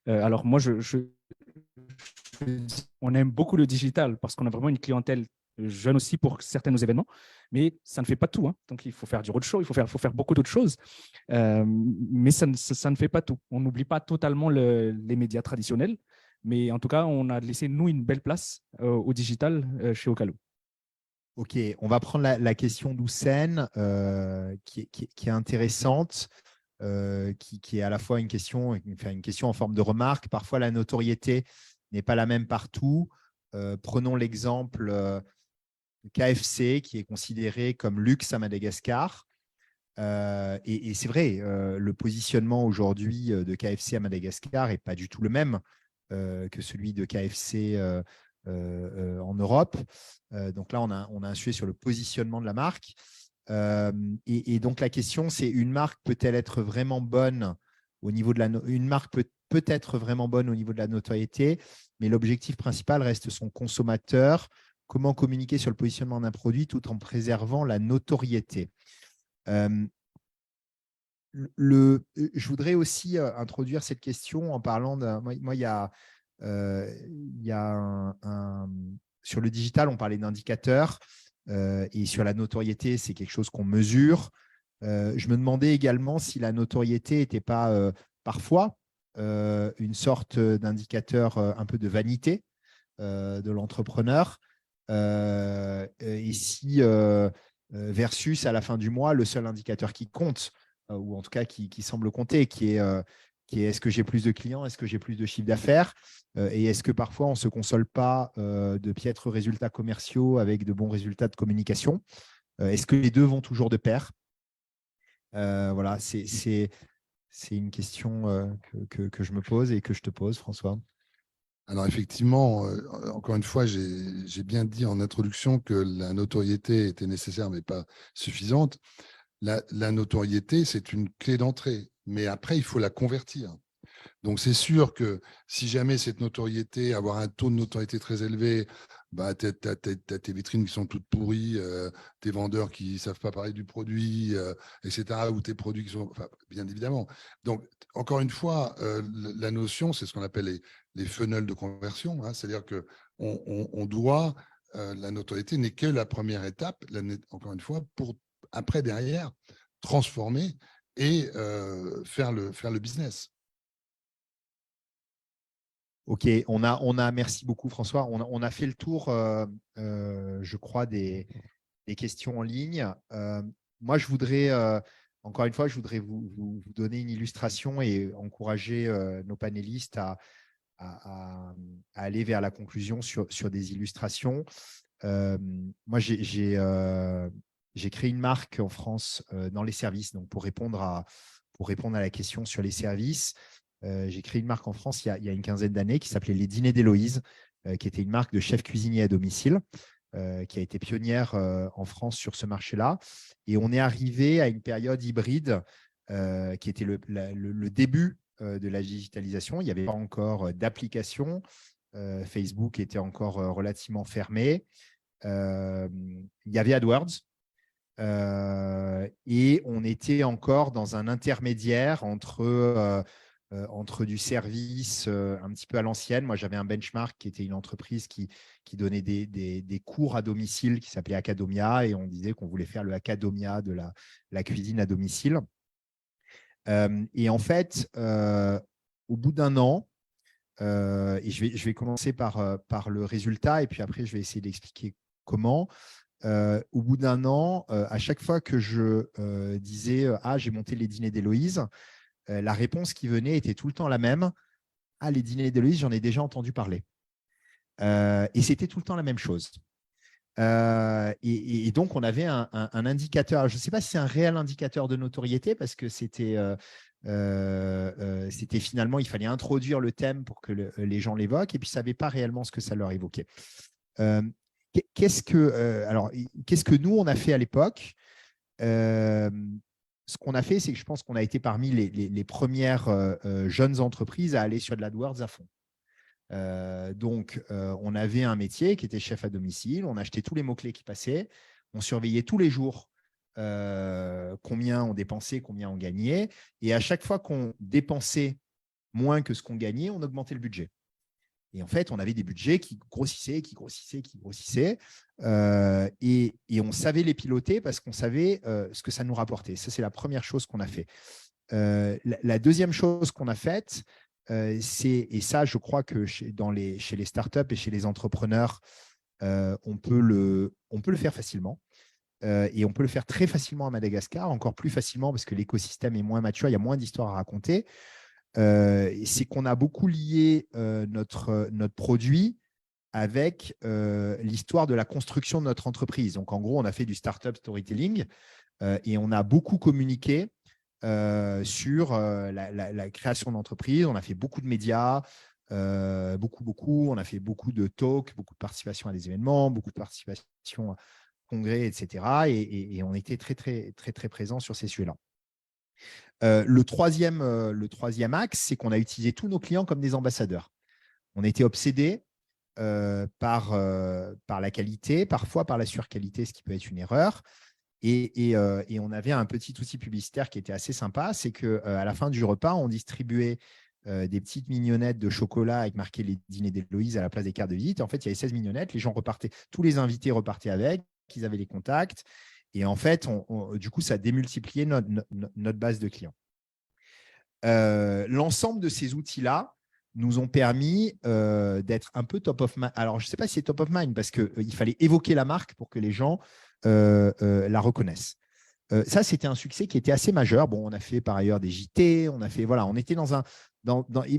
Alors moi, on aime beaucoup le digital parce qu'on a vraiment une clientèle jeune aussi pour certains de nos événements, mais ça ne fait pas tout, hein. Donc il faut faire du roadshow, il faut faire beaucoup d'autres choses, mais ça ne fait pas tout. On n'oublie pas totalement les médias traditionnels, mais en tout cas, on a laissé, nous, une belle place au digital chez Ocalo. Ok, on va prendre la question d'Houssen qui est intéressante, qui est à la fois une question en forme de remarque. Parfois, la notoriété n'est pas la même partout. Prenons l'exemple KFC, qui est considéré comme luxe à Madagascar. Et c'est vrai, le positionnement aujourd'hui de KFC à Madagascar n'est pas du tout le même que celui de KFC en Europe. Donc là, on a un sujet sur le positionnement de la marque. Et donc la question, c'est une marque peut-elle être vraiment bonne au niveau de une marque peut être vraiment bonne au niveau de la notoriété, mais l'objectif principal reste son consommateur. Comment communiquer sur le positionnement d'un produit tout en préservant la notoriété? Euh, je voudrais aussi introduire cette question en parlant d'un. Moi, il y a sur le digital, on parlait d'indicateurs et sur la notoriété, c'est quelque chose qu'on mesure. Je me demandais également si la notoriété n'était pas parfois une sorte d'indicateur un peu de vanité de l'entrepreneur et si versus à la fin du mois, le seul indicateur qui compte ou en tout cas qui semble compter, qui est est-ce que j'ai plus de clients, est-ce que j'ai plus de chiffre d'affaires et est-ce que parfois on ne se console pas de piètres résultats commerciaux avec de bons résultats de communication? Est-ce que les deux vont toujours de pair? Voilà, c'est une question que je me pose et que je te pose, François. Alors effectivement, encore une fois, j'ai bien dit en introduction que la notoriété était nécessaire, mais pas suffisante. La notoriété, c'est une clé d'entrée, mais après, il faut la convertir. Donc, c'est sûr que si jamais cette notoriété, avoir un taux de notoriété très élevé, bah, tu as tes vitrines qui sont toutes pourries, tes vendeurs qui ne savent pas parler du produit, etc., ou tes produits qui sont. Enfin, bien évidemment. Donc, encore une fois, la notion, c'est ce qu'on appelle les funnels de conversion, hein, c'est-à-dire qu'on doit. La notoriété n'est que la première étape, encore une fois, pour après, derrière, transformer et faire le business. Ok, merci beaucoup François. On a fait le tour, je crois, des questions en ligne. Moi, encore une fois, je voudrais vous donner une illustration et encourager nos panélistes à aller vers la conclusion sur des illustrations. Moi, j'ai créé une marque en France dans les services, donc pour répondre à la question sur les services. J'ai créé une marque en France il y a une quinzaine d'années qui s'appelait Les Dîners d'Héloïse, qui était une marque de chef cuisinier à domicile, qui a été pionnière en France sur ce marché-là. Et on est arrivé à une période hybride qui était le début de la digitalisation. Il n'y avait pas encore d'application. Facebook était encore relativement fermé. Il y avait AdWords. Et on était encore dans un intermédiaire entre entre du service un petit peu à l'ancienne. Moi, j'avais un benchmark qui était une entreprise qui donnait des cours à domicile qui s'appelait Acadomia, et on disait qu'on voulait faire le Acadomia de la cuisine à domicile. Et en fait, au bout d'un an, et je vais commencer par le résultat, et puis après, je vais essayer d'expliquer comment. Au bout d'un an, à chaque fois que je disais « Ah, j'ai monté les dîners d'Héloïse », la réponse qui venait était tout le temps la même. « Ah, les dîners d'Héloïse, j'en ai déjà entendu parler. » Et c'était tout le temps la même chose. Et donc, on avait un indicateur. Je ne sais pas si c'est un réel indicateur de notoriété, parce que c'était finalement, il fallait introduire le thème pour que les gens l'évoquent, et puis, ils ne savaient pas réellement ce que ça leur évoquait. Qu'est-ce que nous, on a fait à l'époque? Ce qu'on a fait, c'est que je pense qu'on a été parmi les premières jeunes entreprises à aller sur de l'AdWords à fond. Donc, on avait un métier qui était chef à domicile, on achetait tous les mots-clés qui passaient, on surveillait tous les jours combien on dépensait, combien on gagnait, et à chaque fois qu'on dépensait moins que ce qu'on gagnait, on augmentait le budget. Et en fait, on avait des budgets qui grossissaient, et on savait les piloter parce qu'on savait ce que ça nous rapportait. Ça, c'est la première chose qu'on a fait. La deuxième chose qu'on a faite, et ça, je crois que chez les startups et chez les entrepreneurs, on peut le faire facilement. Et on peut le faire très facilement à Madagascar, encore plus facilement parce que l'écosystème est moins mature, il y a moins d'histoires à raconter. C'est qu'on a beaucoup lié notre produit avec l'histoire de la construction de notre entreprise. Donc, en gros, on a fait du startup storytelling et on a beaucoup communiqué sur la création d'entreprise. On a fait beaucoup de médias, beaucoup. On a fait beaucoup de talks, beaucoup de participation à des événements, beaucoup de participation à congrès, etc. Et on était très présents sur ces sujets-là. Le troisième axe, c'est qu'on a utilisé tous nos clients comme des ambassadeurs. On était obsédés par la qualité, parfois par la surqualité, ce qui peut être une erreur. Et on avait un petit outil publicitaire qui était assez sympa, c'est qu'à la fin du repas, on distribuait des petites mignonnettes de chocolat avec marqué les dîners d'Héloïse à la place des cartes de visite. Et en fait, il y avait 16 mignonnettes, les gens repartaient, tous les invités repartaient avec, ils avaient les contacts. Et en fait, du coup, ça démultipliait notre base de clients. L'ensemble de ces outils-là nous ont permis d'être un peu top of mind. Alors, je ne sais pas si c'est top of mind parce qu'il fallait évoquer la marque pour que les gens la reconnaissent. Ça, c'était un succès qui était assez majeur. Bon, on a fait par ailleurs des JT, on était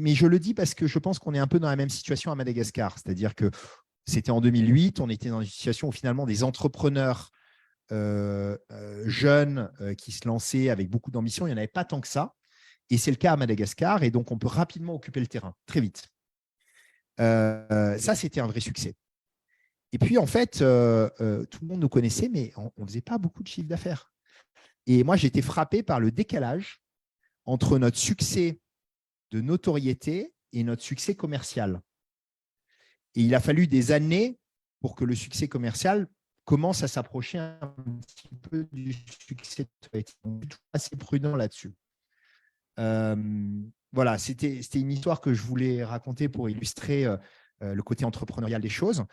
mais je le dis parce que je pense qu'on est un peu dans la même situation à Madagascar. C'est-à-dire que c'était en 2008, on était dans une situation où finalement des entrepreneurs jeunes qui se lançaient avec beaucoup d'ambition, il n'y en avait pas tant que ça. Et c'est le cas à Madagascar. Et donc, on peut rapidement occuper le terrain, très vite. Ça, c'était un vrai succès. Et puis, en fait, tout le monde nous connaissait, mais on ne faisait pas beaucoup de chiffre d'affaires. Et moi, j'ai été frappé par le décalage entre notre succès de notoriété et notre succès commercial. Et il a fallu des années pour que le succès commercial commence à s'approcher un petit peu du succès de notoriété. On est assez prudent là-dessus. Voilà, c'était une histoire que je voulais raconter pour illustrer le côté entrepreneurial des choses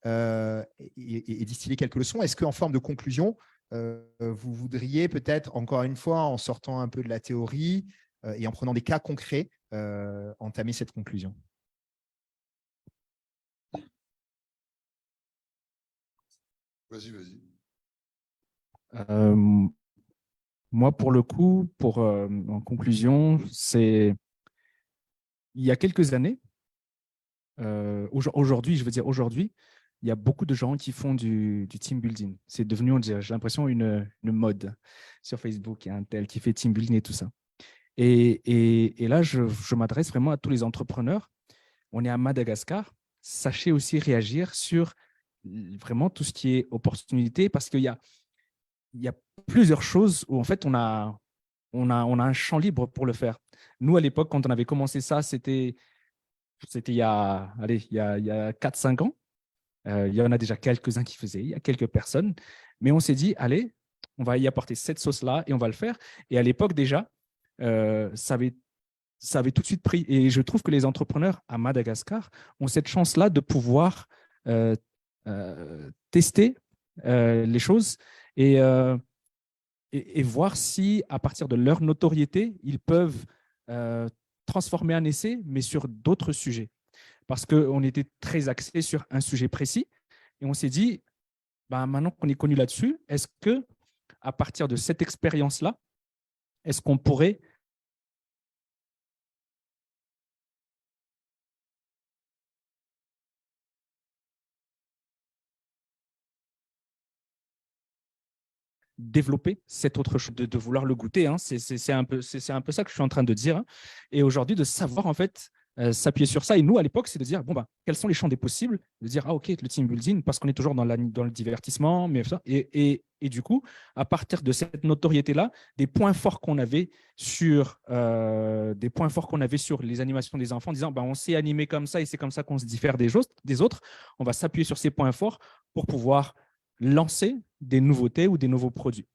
et distiller quelques leçons. Est-ce qu'en forme de conclusion, vous voudriez peut-être, encore une fois, en sortant un peu de la théorie et en prenant des cas concrets, entamer cette conclusion? Vas-y. Moi, pour le coup, en conclusion, c'est il y a quelques années, aujourd'hui, il y a beaucoup de gens qui font du team building. C'est devenu, j'ai l'impression, une mode sur Facebook. Il y a un tel qui fait team building et tout ça. Et là, je m'adresse vraiment à tous les entrepreneurs. On est à Madagascar. Sachez aussi réagir sur vraiment tout ce qui est opportunité, parce qu'il y a plusieurs choses où en fait on a un champ libre pour le faire. Nous, à l'époque, quand on avait commencé ça, c'était il y a 4-5 ans. Il y en a déjà quelques-uns qui faisaient, il y a quelques personnes, mais on s'est dit, allez, on va y apporter cette sauce-là et on va le faire. Et à l'époque déjà, ça avait ça avait tout de suite pris. Et je trouve que les entrepreneurs à Madagascar ont cette chance-là de pouvoir tester les choses et, et voir si, à partir de leur notoriété, ils peuvent transformer un essai, mais sur d'autres sujets. Parce qu'on était très axé sur un sujet précis et on s'est dit, ben, maintenant qu'on est connu là-dessus, est-ce que, à partir de cette expérience-là, est-ce qu'on pourrait développer cette autre chose, de vouloir le goûter, hein. C'est un peu ça que je suis en train de dire, hein. Et aujourd'hui, de savoir en fait s'appuyer sur ça. Et nous, à l'époque, c'est de dire, bon, bah, quels sont les champs des possibles, de dire, ah ok, le team building, parce qu'on est toujours dans le divertissement, mais ça. Et du coup, à partir de cette notoriété-là, des points forts qu'on avait sur les animations des enfants, en disant, bah, on s'est animé comme ça et c'est comme ça qu'on se diffère des autres, on va s'appuyer sur ces points forts pour pouvoir lancer des nouveautés ou des nouveaux produits.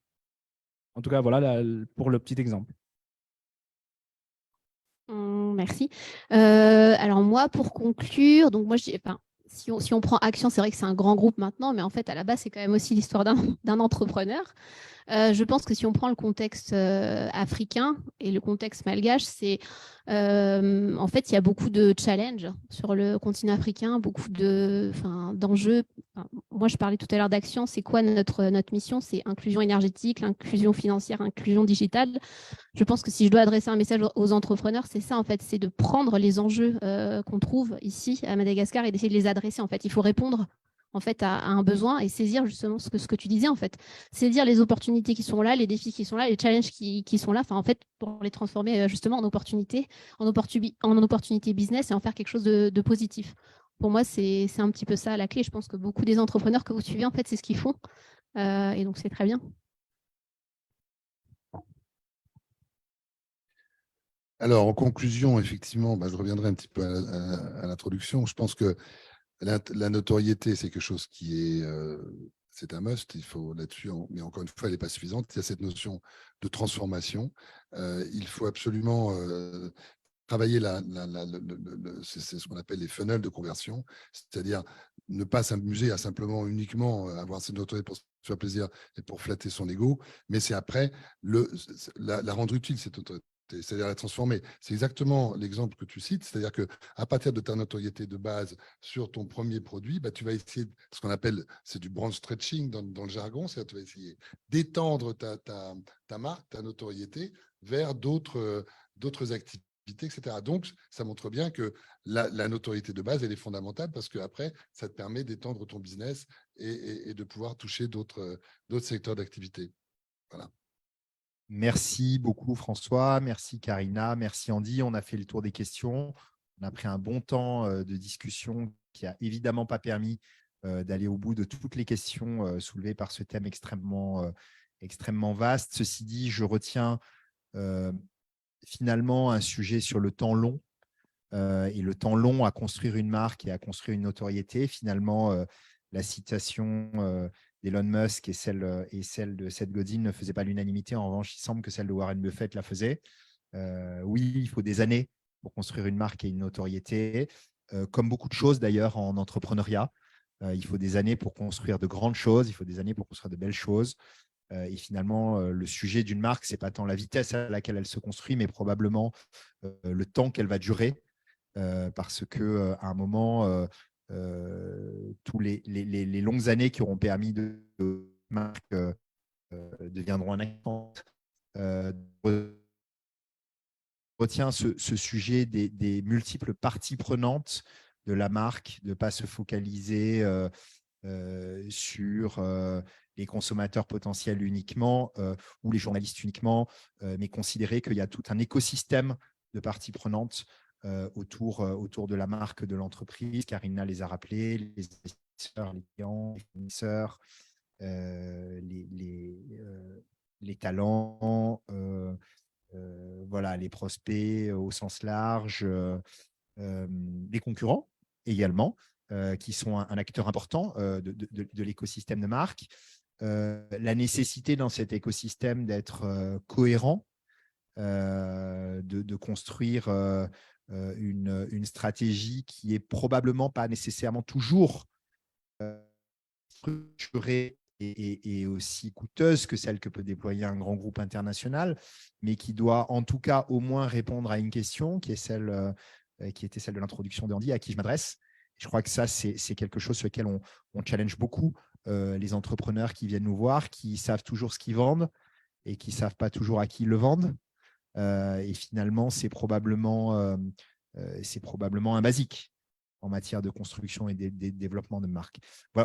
En tout cas, voilà pour le petit exemple. Merci. Alors moi, pour conclure, donc moi, si on prend Action, c'est vrai que c'est un grand groupe maintenant, mais en fait, à la base, c'est quand même aussi l'histoire d'un entrepreneur. Je pense que si on prend le contexte africain et le contexte malgache, en fait, il y a beaucoup de challenges sur le continent africain, beaucoup d'enjeux. Moi, je parlais tout à l'heure d'Action. C'est quoi notre mission? C'est inclusion énergétique, l'inclusion financière, inclusion digitale. Je pense que si je dois adresser un message aux entrepreneurs, c'est ça en fait, c'est de prendre les enjeux qu'on trouve ici à Madagascar et d'essayer de les adresser. En fait, il faut répondre en fait à un besoin et saisir justement ce que tu disais en fait, saisir les opportunités qui sont là, les défis qui sont là, les challenges qui sont là. Enfin en fait, pour les transformer justement en opportunités, en opportunités business et en faire quelque chose de positif. Pour moi, c'est un petit peu ça la clé. Je pense que beaucoup des entrepreneurs que vous suivez en fait, c'est ce qu'ils font et donc c'est très bien. Alors, en conclusion, effectivement, je reviendrai un petit peu à l'introduction. Je pense que la notoriété, c'est quelque chose qui est, c'est un must. Il faut là-dessus, mais encore une fois, elle n'est pas suffisante. Il y a cette notion de transformation. Il faut absolument travailler c'est ce qu'on appelle les funnels de conversion, c'est-à-dire ne pas s'amuser à simplement uniquement avoir cette notoriété pour se faire plaisir et pour flatter son ego, mais c'est après la rendre utile, cette notoriété. C'est-à-dire la transformer. C'est exactement l'exemple que tu cites, c'est-à-dire qu'à partir de ta notoriété de base sur ton premier produit, tu vas essayer, ce qu'on appelle, c'est du brand stretching dans le jargon, c'est-à-dire tu vas essayer d'étendre ta marque, ta notoriété vers d'autres activités, etc. Donc, ça montre bien que la notoriété de base, elle est fondamentale parce qu'après, ça te permet d'étendre ton business et de pouvoir toucher d'autres secteurs d'activité. Voilà. Merci beaucoup, François. Merci, Karina. Merci, Andy. On a fait le tour des questions. On a pris un bon temps de discussion qui n'a évidemment pas permis d'aller au bout de toutes les questions soulevées par ce thème extrêmement vaste. Ceci dit, je retiens finalement un sujet sur le temps long et le temps long à construire une marque et à construire une notoriété. Finalement, la citation d'Elon Musk et celle de Seth Godin ne faisait pas l'unanimité. En revanche, il semble que celle de Warren Buffett la faisait. Oui, il faut des années pour construire une marque et une notoriété. Comme beaucoup de choses d'ailleurs en entrepreneuriat, il faut des années pour construire de grandes choses, il faut des années pour construire de belles choses. Et finalement, le sujet d'une marque, ce n'est pas tant la vitesse à laquelle elle se construit, mais probablement le temps qu'elle va durer. Parce qu'à un moment, tous les longues années qui auront permis de marque deviendront un accent. Retiens ce sujet des multiples parties prenantes de la marque, de ne pas se focaliser sur les consommateurs potentiels uniquement ou les journalistes uniquement, mais considérer qu'il y a tout un écosystème de parties prenantes autour de la marque de l'entreprise. Karina les a rappelés, les investisseurs, les clients, les fournisseurs, les talents, voilà, les prospects au sens large, les concurrents également, qui sont un acteur important de l'écosystème de marque. La nécessité dans cet écosystème d'être cohérent, de construire une stratégie qui est probablement pas nécessairement toujours structurée et aussi coûteuse que celle que peut déployer un grand groupe international, mais qui doit en tout cas au moins répondre à une question qui est qui était celle de l'introduction de Andy, à qui je m'adresse. Je crois que ça, c'est quelque chose sur lequel on challenge beaucoup les entrepreneurs qui viennent nous voir, qui savent toujours ce qu'ils vendent et qui ne savent pas toujours à qui ils le vendent. Et finalement, c'est probablement un basique en matière de construction et de développement de marque.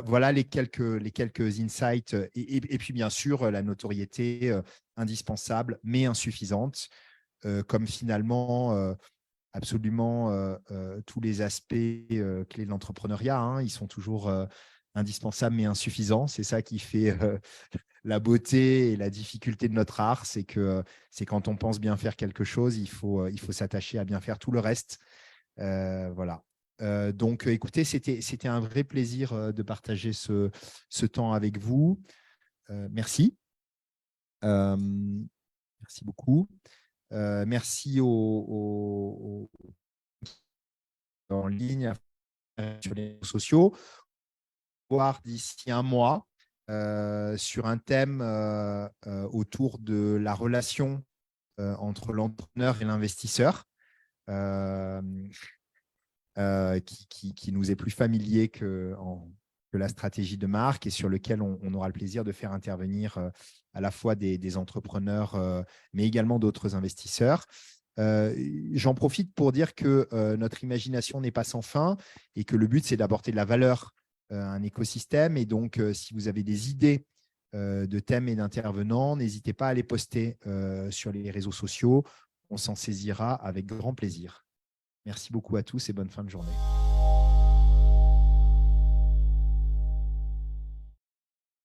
Voilà les quelques insights. Et puis, bien sûr, la notoriété indispensable, mais insuffisante, comme finalement absolument tous les aspects clés de l'entrepreneuriat. Hein, ils sont toujours indispensables, mais insuffisants. C'est ça qui fait la beauté et la difficulté de notre art. C'est quand on pense bien faire quelque chose, il faut s'attacher à bien faire tout le reste. Voilà. Donc, écoutez, c'était un vrai plaisir de partager ce temps avec vous. Merci. Merci beaucoup. Merci aux en ligne sur les réseaux sociaux. Voir d'ici un mois sur un thème autour de la relation entre l'entrepreneur et l'investisseur. Qui nous est plus familier que la stratégie de marque et sur lequel on aura le plaisir de faire intervenir à la fois des entrepreneurs, mais également d'autres investisseurs. J'en profite pour dire que notre imagination n'est pas sans fin et que le but, c'est d'apporter de la valeur à un écosystème. Et donc, si vous avez des idées de thèmes et d'intervenants, n'hésitez pas à les poster sur les réseaux sociaux. On s'en saisira avec grand plaisir. Merci beaucoup à tous et bonne fin de journée.